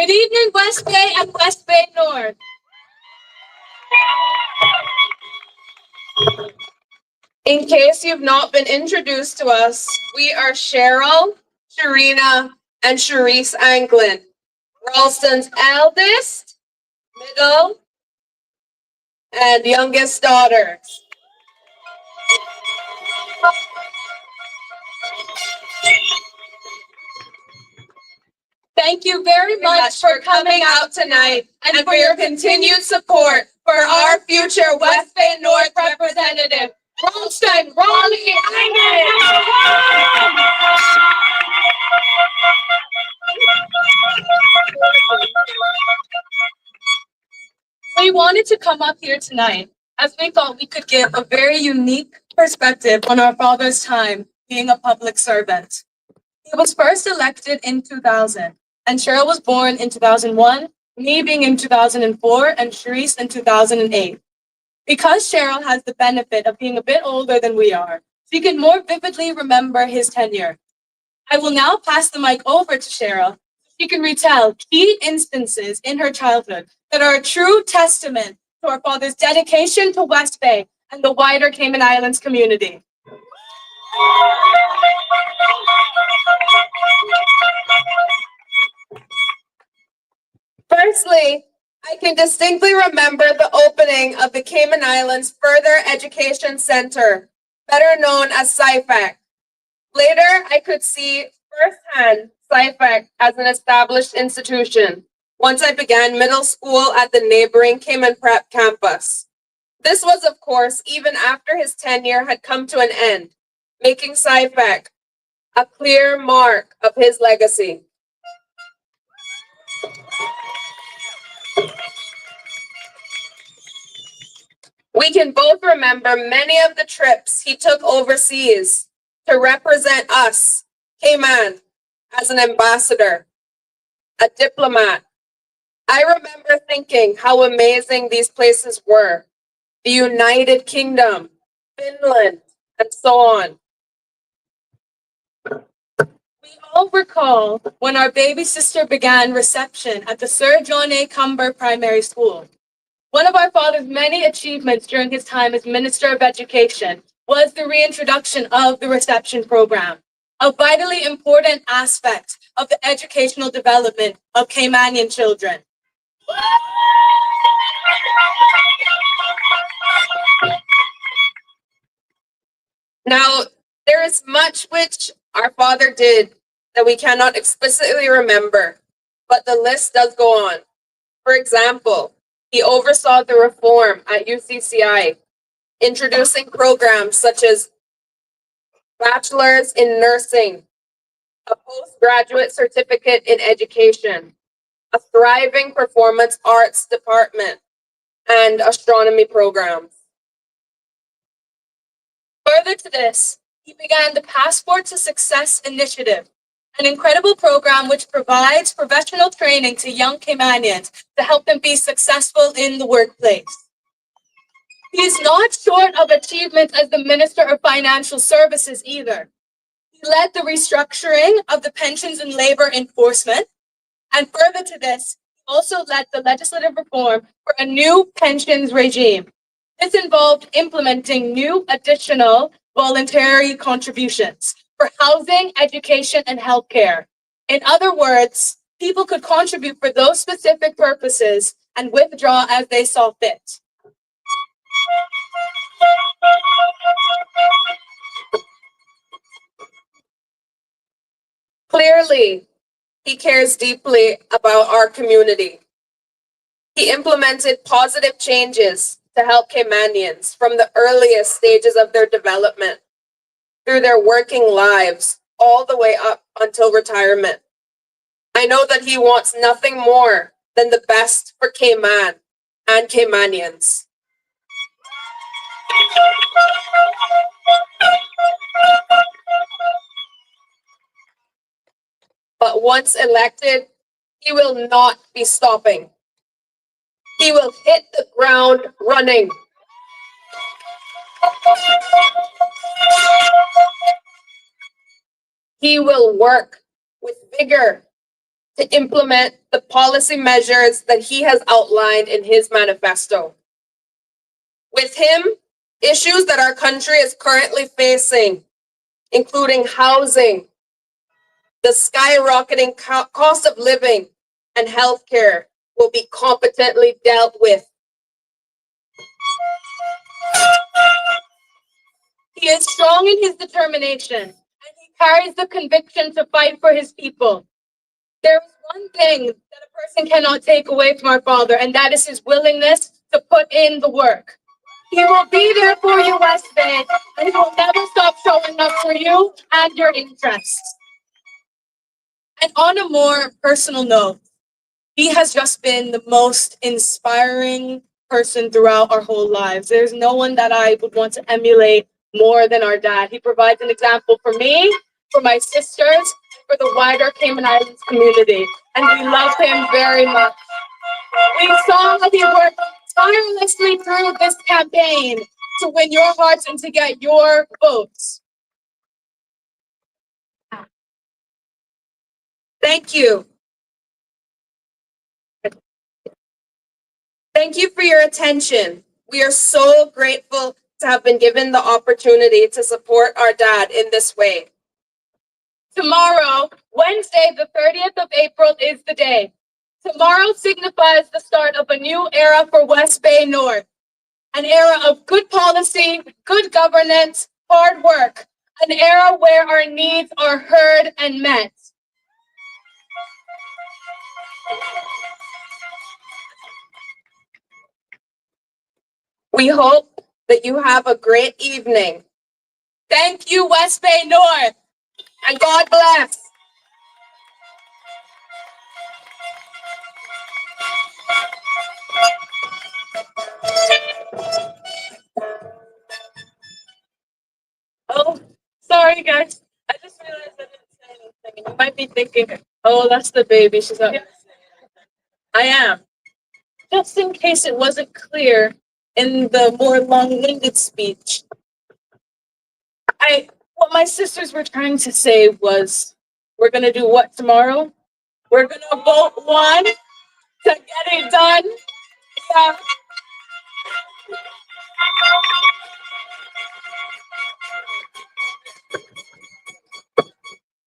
Good evening, West Bay and West Bay North. In case you've not been introduced to us, we are Cheryl, Sharina, and Cherise Anglin, Rolston's eldest, middle, and youngest daughters. Thank you very much for coming out tonight and for your continued support for our future West Bay North representative, Rolston Rollie Anglin. We wanted to come up here tonight as we thought we could give a very unique perspective on our father's time being a public servant. He was first elected in 2000, and Cheryl was born in 2001, me being in 2004, and Cherise in 2008. Because Cheryl has the benefit of being a bit older than we are, she can more vividly remember his tenure. I will now pass the mic over to Cheryl. She can retell key instances in her childhood that are a true testament to our father's dedication to West Bay and the wider Cayman Islands community. Firstly, I can distinctly remember the opening of the Cayman Islands Further Education Center, better known as SciFac. Later, I could see firsthand SciFac as an established institution once I began middle school at the neighboring Cayman Prep campus. This was, of course, even after his tenure had come to an end, making SciFac a clear mark of his legacy. We can both remember many of the trips he took overseas to represent us, Cayman, as an ambassador, a diplomat. I remember thinking how amazing these places were. The United Kingdom, Finland, and so on. We all recall when our baby sister began reception at the Sir John A. Cumber Primary School. One of our father's many achievements during his time as Minister of Education was the reintroduction of the reception program, a vitally important aspect of the educational development of Caymanian children. Now, there is much which our father did that we cannot explicitly remember, but the list does go on. For example, he oversaw the reform at UCCI, introducing programs such as bachelor's in nursing, a postgraduate certificate in education, a thriving performance arts department, and astronomy programs. Further to this, he began the Passport to Success initiative, an incredible program which provides professional training to young Caymanians to help them be successful in the workplace. He is not short of achievements as the Minister of Financial Services either. He led the restructuring of the pensions and labor enforcement, and further to this, he also led the legislative reform for a new pensions regime. This involved implementing new additional voluntary contributions for housing, education, and healthcare. In other words, people could contribute for those specific purposes and withdraw as they saw fit. Clearly, he cares deeply about our community. He implemented positive changes to help Caymanians from the earliest stages of their development, through their working lives, all the way up until retirement. I know that he wants nothing more than the best for Cayman and Caymanians. But once elected, he will not be stopping. He will hit the ground running. He will work with vigor to implement the policy measures that he has outlined in his manifesto. With him, issues that our country is currently facing, including housing, the skyrocketing cost of living, and healthcare, will be competently dealt with. He is strong in his determination, and he carries the conviction to fight for his people. There is one thing that a person cannot take away from our father, and that is his willingness to put in the work. He will be there for you, West Bay, and he will never stop showing up for you and your interests. And on a more personal note, he has just been the most inspiring person throughout our whole lives. There's no one that I would want to emulate more than our dad. He provides an example for me, for my sisters, for the wider Cayman Islands community, and we love him very much. We saw that he worked tirelessly through this campaign to win your hearts and to get your votes. Thank you. Thank you for your attention. We are so grateful to have been given the opportunity to support our dad in this way. Tomorrow, Wednesday, the 30th of April, is the day. Tomorrow signifies the start of a new era for West Bay North, an era of good policy, good governance, hard work, an era where our needs are heard and met. We hope that you have a great evening. Thank you, West Bay North, and God bless. Oh, sorry guys. I just realized I didn't say anything. You might be thinking, oh, that's the baby. She's up. I am. Just in case it wasn't clear in the more long-winded speech, what my sisters were trying to say was, we're gonna do what tomorrow? We're gonna vote one to get it done. Yeah.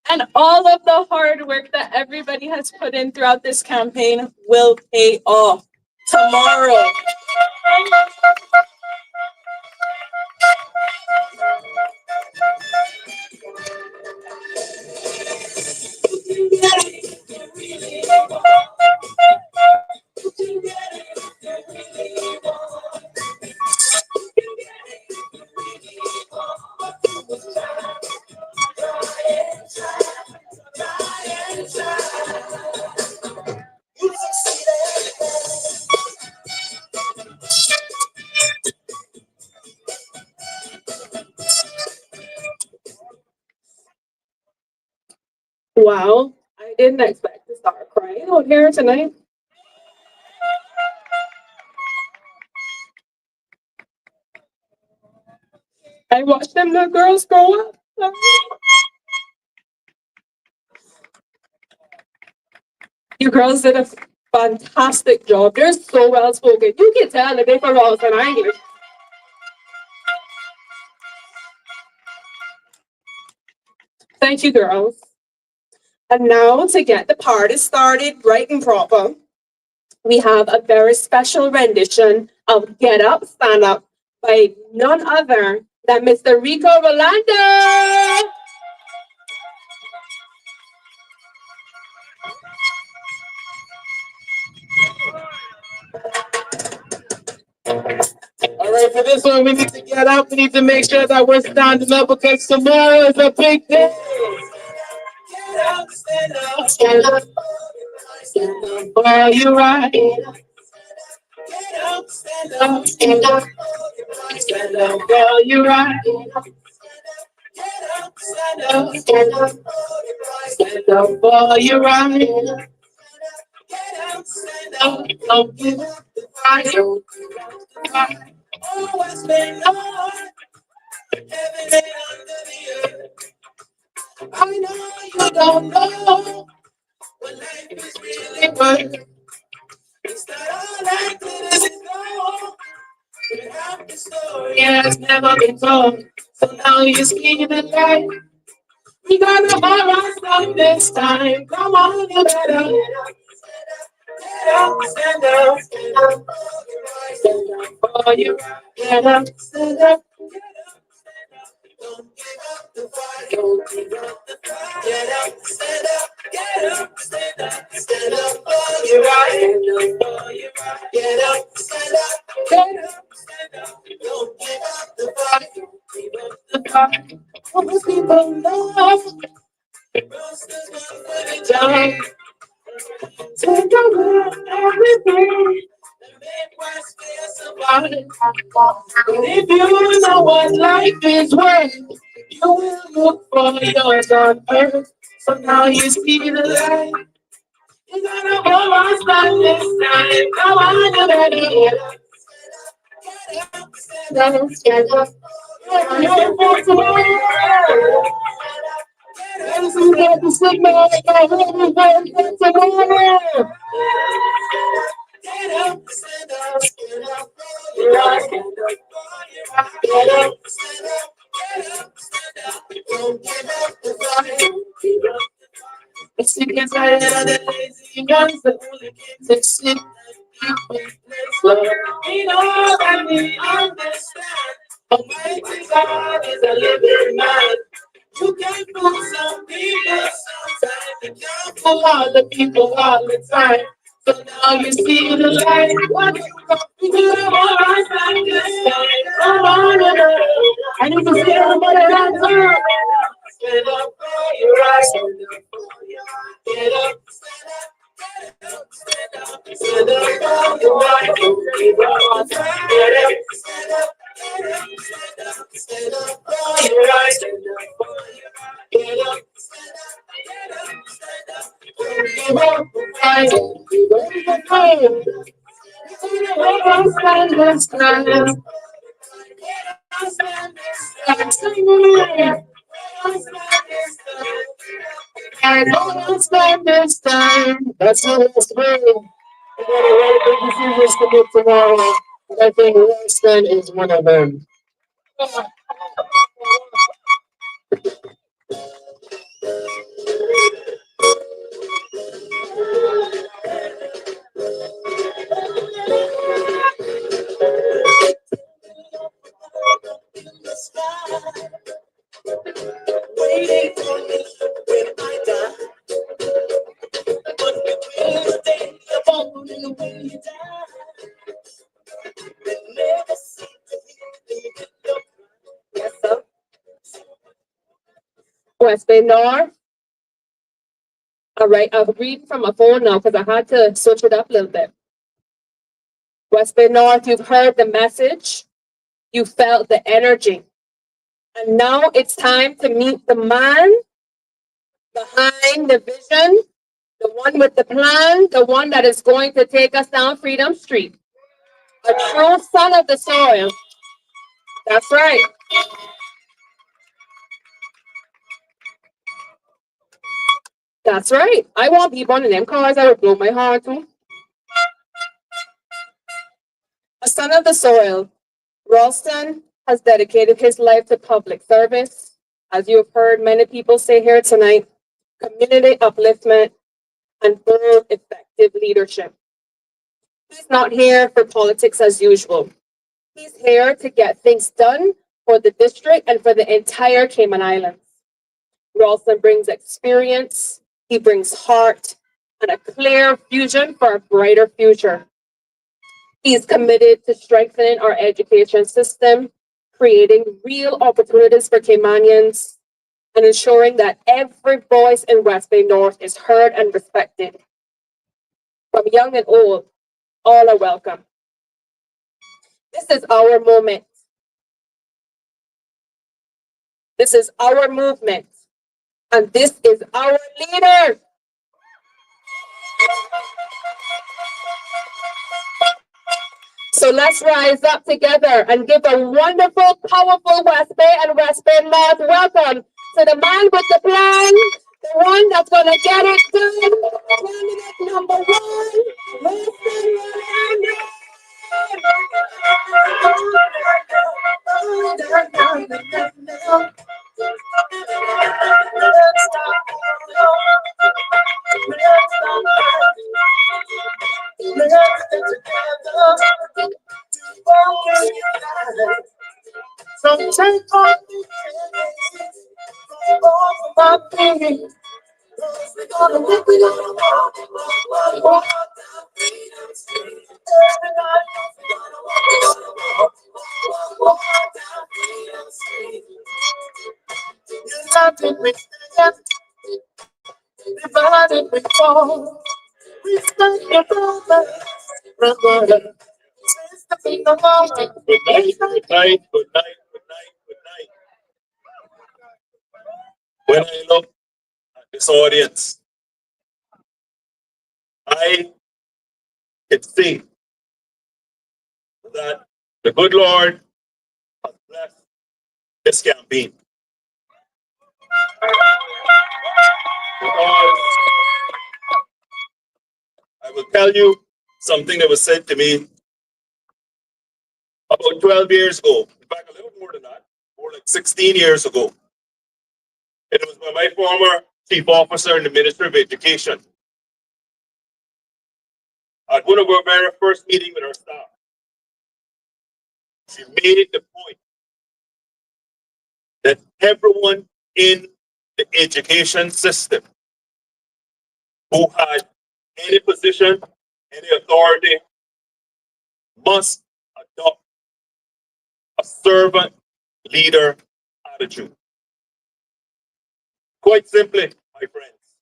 And all of the hard work that everybody has put in throughout this campaign will pay off tomorrow. Wow, I didn't expect to start crying out here tonight. I watched them little girls grow up. You girls did a fantastic job. They're so well spoken. You can tell that they're from Rolston, aren't you? Thank you, girls. And now to get the party started right and proper, we have a very special rendition of Get Up, Stand Up by none other than Mr. Rico Rolando. All right, for this one, we need to get up. We need to make sure that we're standing up because tomorrow is a big day. Get up, stand up, stand up. Stand up for your right. Get up, stand up, stand up. Stand up for your right. Get up, stand up, stand up. Stand up for your right. Get up, stand up, don't give up the fight. Don't give up the fight. Always been on heaven and under the earth. I know you don't know what life is really worth. It's not all that glitters is gold. Without the story has never been told. So now you see the light. We gotta hold our stuff this time. Come on, you better. Get up, stand up, stand up. Stand up for you. Get up, stand up. Don't give up the fight. Don't give up the fight. Get up, stand up. Get up, stand up. Stand up for your right. Stand up for your right. Get up, stand up. Get up, stand up. Don't give up the fight. Don't give up the fight. All the people love. Rosters one for the time. Take over everything. Make West feel somebody. But if you know what life is worth, you will look for yours on earth. So now you see the light. You gotta hold on, stop this time. Come on, you better get up. Get up, stand up, stand up. You're for tomorrow. This is what the signal of everyone for tomorrow. Get up, stand up, stand up. You're right. Get up, stand up, get up, stand up. Don't give up the fight. Don't give up the fight. The sick and tired of the lazy ones, the hooligans that sit and play slow. We know that we understand. Almighty God is a living man. You can't fool some people sometimes. You can't fool all the people all the time. So now you see the light. What you got to do? Alright, like this time. Come on, I need to see everybody hands up. Stand up for your right. Stand up for your right. Get up, stand up. Get up, stand up. Stand up for your right. Don't give up. Get up, stand up. Get up, stand up. Stand up for your right. Stand up for your right. Get up, stand up. Get up, stand up. Don't give up the fight. Don't give up the fight. Stand up, stand up, stand up. I don't stand this time. That's how it's been. We got a lot of big decisions to make tomorrow. And I think Rolston is one of them. Waiting for me when I die. But between the day you're born and when you die, they never seem to hear me with your Yes, sir. West Bay North. All right, I'm reading from my phone now because I had to switch it up a little bit. West Bay North, you've heard the message, you felt the energy. And now it's time to meet the man behind the vision, the one with the plan, the one that is going to take us down Freedom Street. A true son of the soil. That's right. That's right. I won't be one of them cars. I would blow my heart too. A son of the soil, Rolston has dedicated his life to public service. As you have heard many people say here tonight, community upliftment and bold, effective leadership. He's not here for politics as usual. He's here to get things done for the district and for the entire Cayman Islands. Rolston brings experience, he brings heart, and a clear vision for a brighter future. He's committed to strengthening our education system, creating real opportunities for Caymanians, and ensuring that every voice in West Bay North is heard and respected. From young and old, all are welcome. This is our moment. This is our movement. And this is our leader. So let's rise up together and give a wonderful, powerful West Bay and West Bay North welcome to the man with the plan, the one that's going to get it done. Candidate number one, Rolston Rollie Anglin. So take off my pain. We're gonna walk, we're gonna walk down Freedom Street. Every night, we're gonna walk down Freedom Street. United we stand, divided we fall. We stand together, brother. Since the freedom moment. Good night, good night, good night, good night, good night. When I look at this audience, I can see that the good Lord has blessed this campaign. Because I will tell you something that was said to me about 12 years ago. In fact, a little more than that, more like 16 years ago. And it was by my former chief officer in the Ministry of Education. At one of our very first meetings with our staff, she made the point that everyone in the education system who had any position, any authority, must adopt a servant leader attitude. Quite simply, my friends,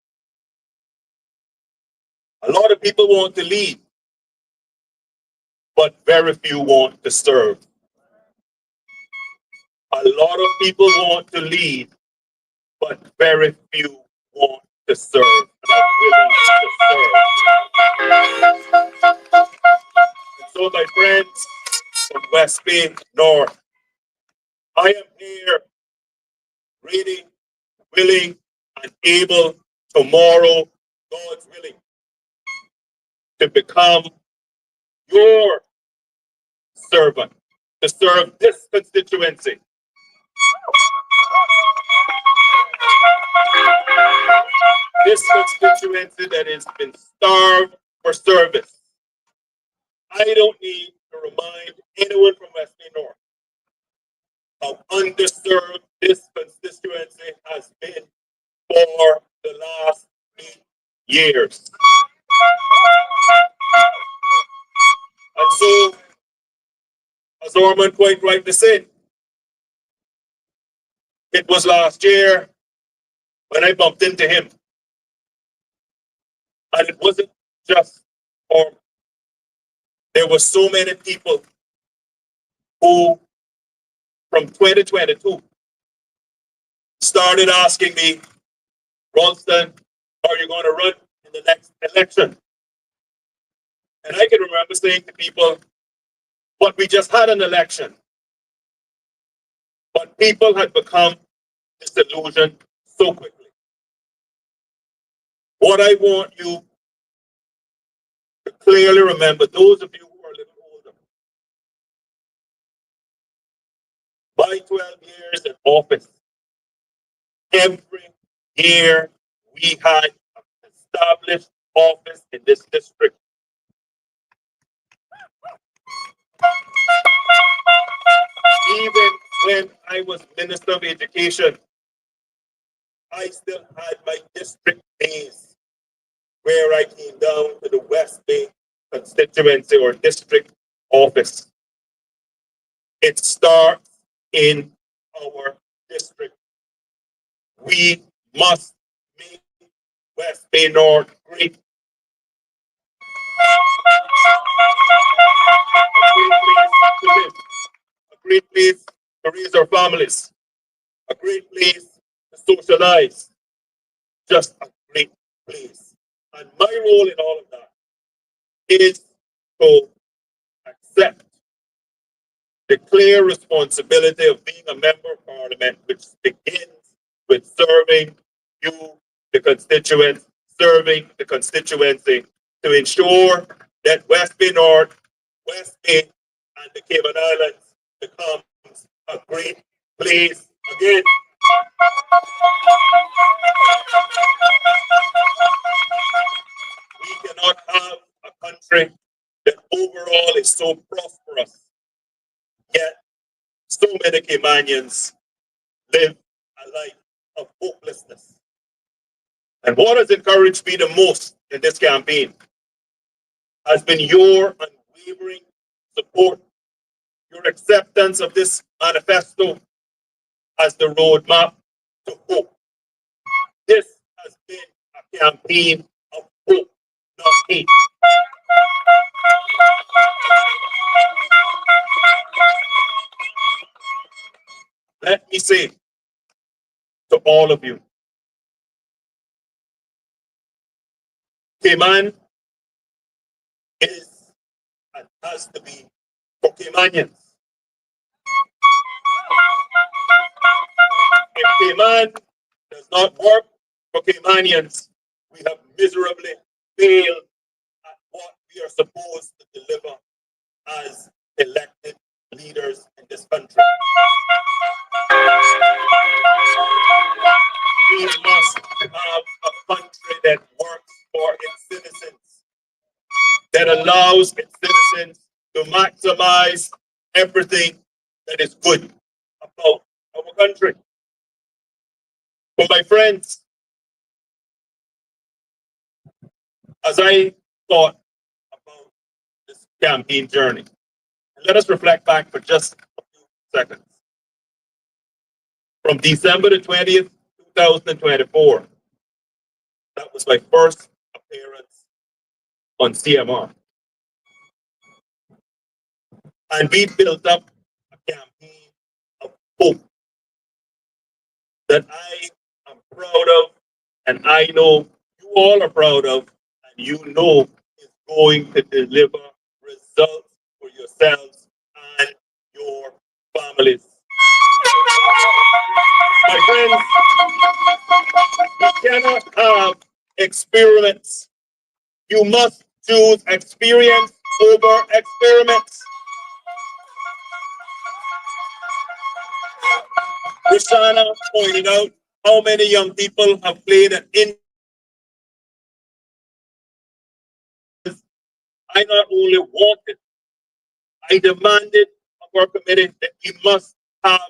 a lot of people want to lead, but very few want to serve. A lot of people want to lead, but very few want to serve. And are willing to serve. And so, my friends from West Bay North, I am here ready, willing, and able tomorrow, God's willing, to become your servant, to serve this constituency. This constituency that has been starved for service. I don't need to remind anyone from West Bay North how underserved this constituency has been for the last 8 years. And so, as Orman quite rightly said, it was last year when I bumped into him. And it wasn't just Orman. There were so many people who, from 2022, started asking me, Rolston, are you going to run in the next election? And I can remember saying to people, but we just had an election. But people had become disillusioned so quickly. What I want you to clearly remember, those of you who are a little older, my 12 years in office, every year we had an established office in this district. Even when I was Minister of Education, I still had my district days where I came down to the West Bay constituency or district office. It starts in our district. We must make West Bay North great. A great place to raise our families, a great place to socialize, just a great place. And my role in all of that is to accept the clear responsibility of being a member of parliament, which begins with serving you, the constituents, serving the constituency to ensure that West Bay North, West Bay, and the Cayman Islands becomes a great place again. We cannot have a country that overall is so prosperous, yet so many Caymanians live a life of hopelessness. And what has encouraged me the most in this campaign has been your unwavering support, your acceptance of this manifesto as the roadmap to hope. This has been a campaign of hope, not hate. Let me say to all of you, Cayman is and has to be for Caymanians. If Cayman does not work for Caymanians, we have miserably failed at what we are supposed to deliver as elected leaders in this country. We must have a country that works for its citizens, that allows its citizens to maximize everything that is good about our country. For my friends, as I thought about this campaign journey, let us reflect back for just a few seconds. From December the 20th, 2024, that was my first appearance on CMR. And we built up a campaign of hope that I am proud of, and I know you all are proud of, and you know is going to deliver results for yourselves and your families. My friends, we cannot have experiments. You must choose experience over experiments. Rishana pointed out how many young people have played an in. I not only wanted, I demanded of our committee that we must have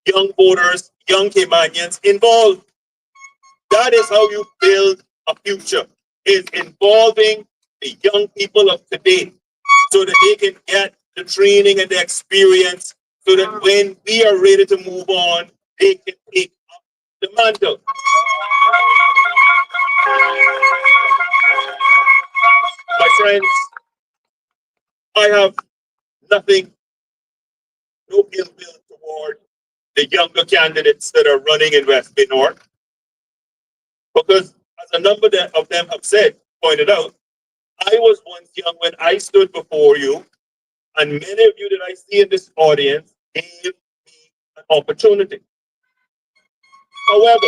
young voters, young Caymanians involved. That is how you build a future, is involving the young people of today so that they can get the training and the experience so that when we are ready to move on, they can take up the mantle. My friends, I have nothing, no ill will toward the younger candidates that are running in West Bay North. Because as a number of them have pointed out, I was once young when I stood before you, and many of you that I see in this audience gave me an opportunity. However,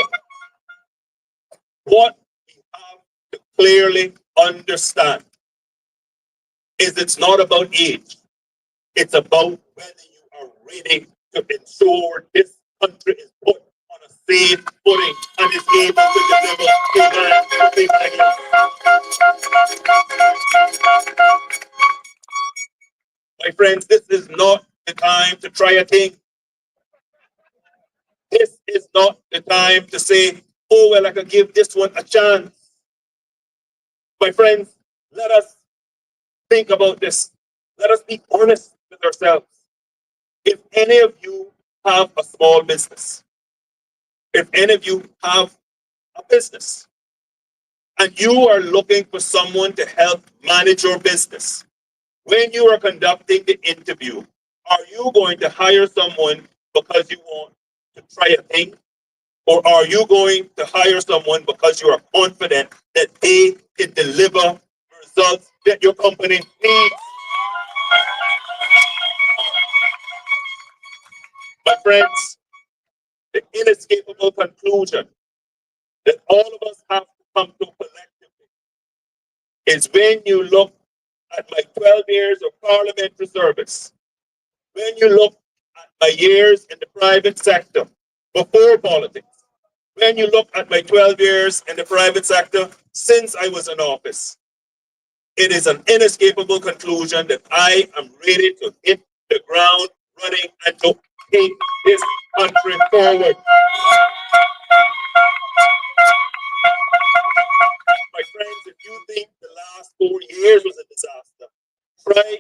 what we have to clearly understand is it's not about age. It's about whether you are ready to ensure this country is put on a safe footing and is able to deliver a big again. My friends, this is not the time to try a thing. This is not the time to say, oh, well, I can give this one a chance. My friends, let us think about this. Let us be honest with ourselves. If any of you have a small business, if any of you have a business, and you are looking for someone to help manage your business, when you are conducting the interview, are you going to hire someone because you want to try a thing? Or are you going to hire someone because you are confident that they can deliver results that your company needs? My friends, the inescapable conclusion that all of us have to come to collectively is when you look at my 12 years of parliamentary service, when you look at my years in the private sector before politics, when you look at my 12 years in the private sector since I was in office, it is an inescapable conclusion that I am ready to hit the ground running and to take this country forward. My friends, if you think the last 4 years was a disaster, try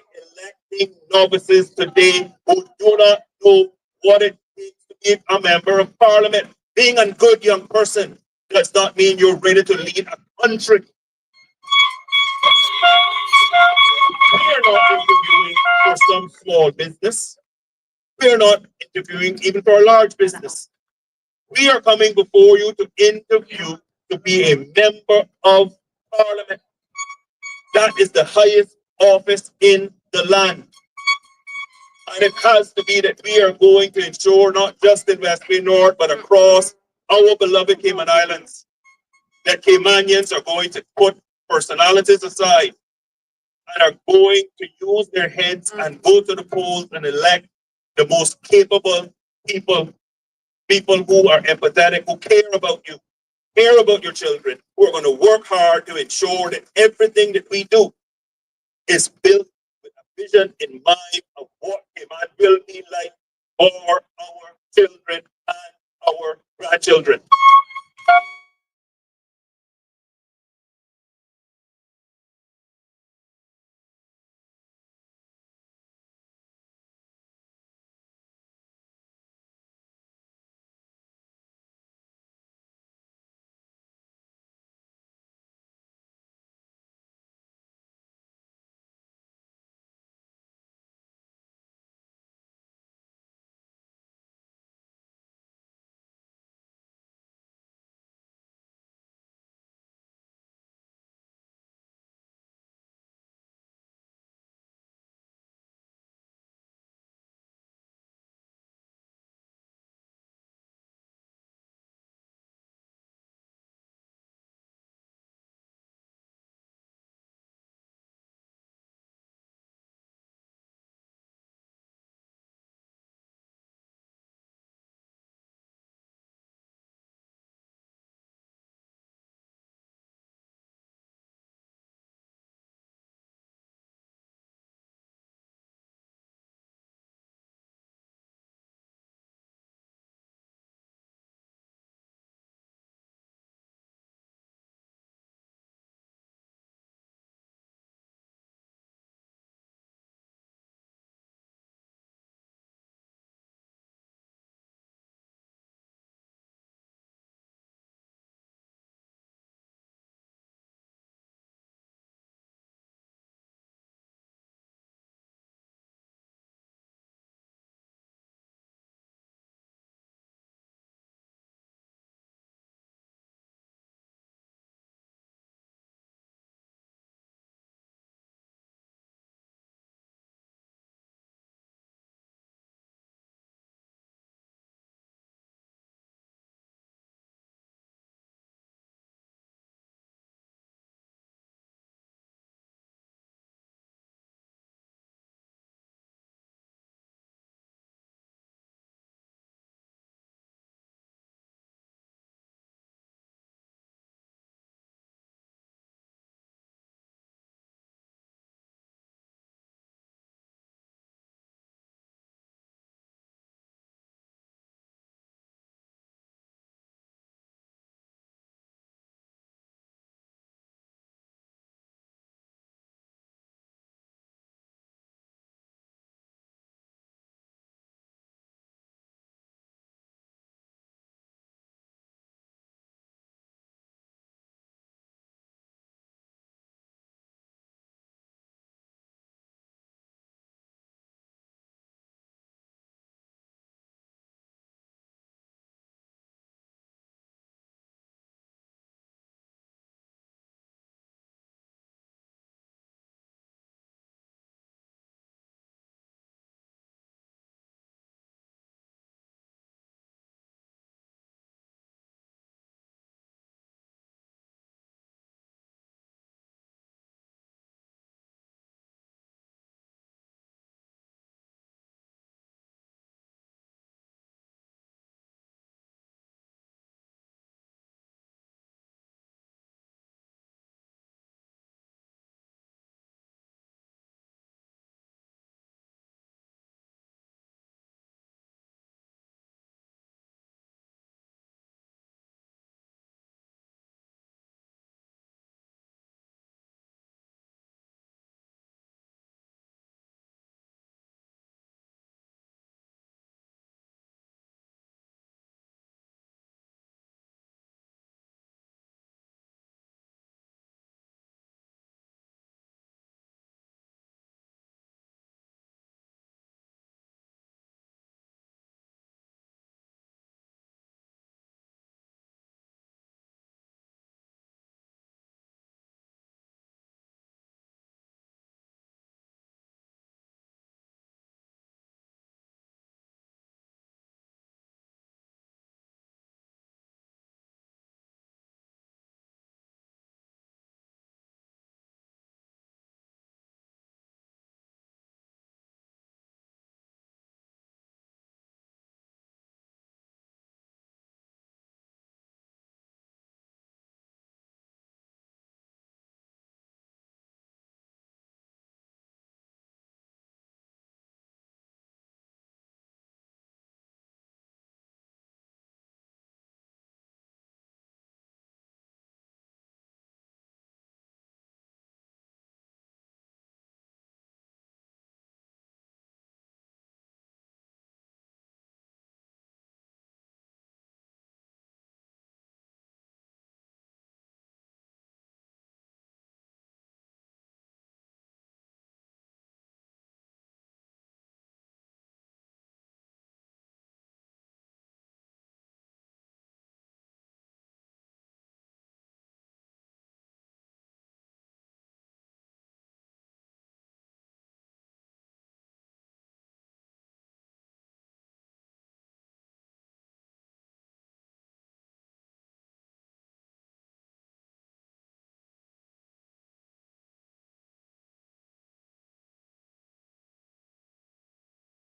electing novices today who do not know what it takes to be a member of parliament. Being a good young person does not mean you're ready to lead a country. We are not interviewing for some small business. We are not interviewing even for a large business. We are coming before you to interview to be a member of parliament. That is the highest office in the land. And it has to be that we are going to ensure, not just in West Bay North, but across our beloved Cayman Islands, that Caymanians are going to put personalities aside and are going to use their heads and go to the polls and elect the most capable people who are empathetic, who care about you, care about your children, who are going to work hard to ensure that everything that we do is built with a vision in mind of what Cayman will be like for our children and our grandchildren.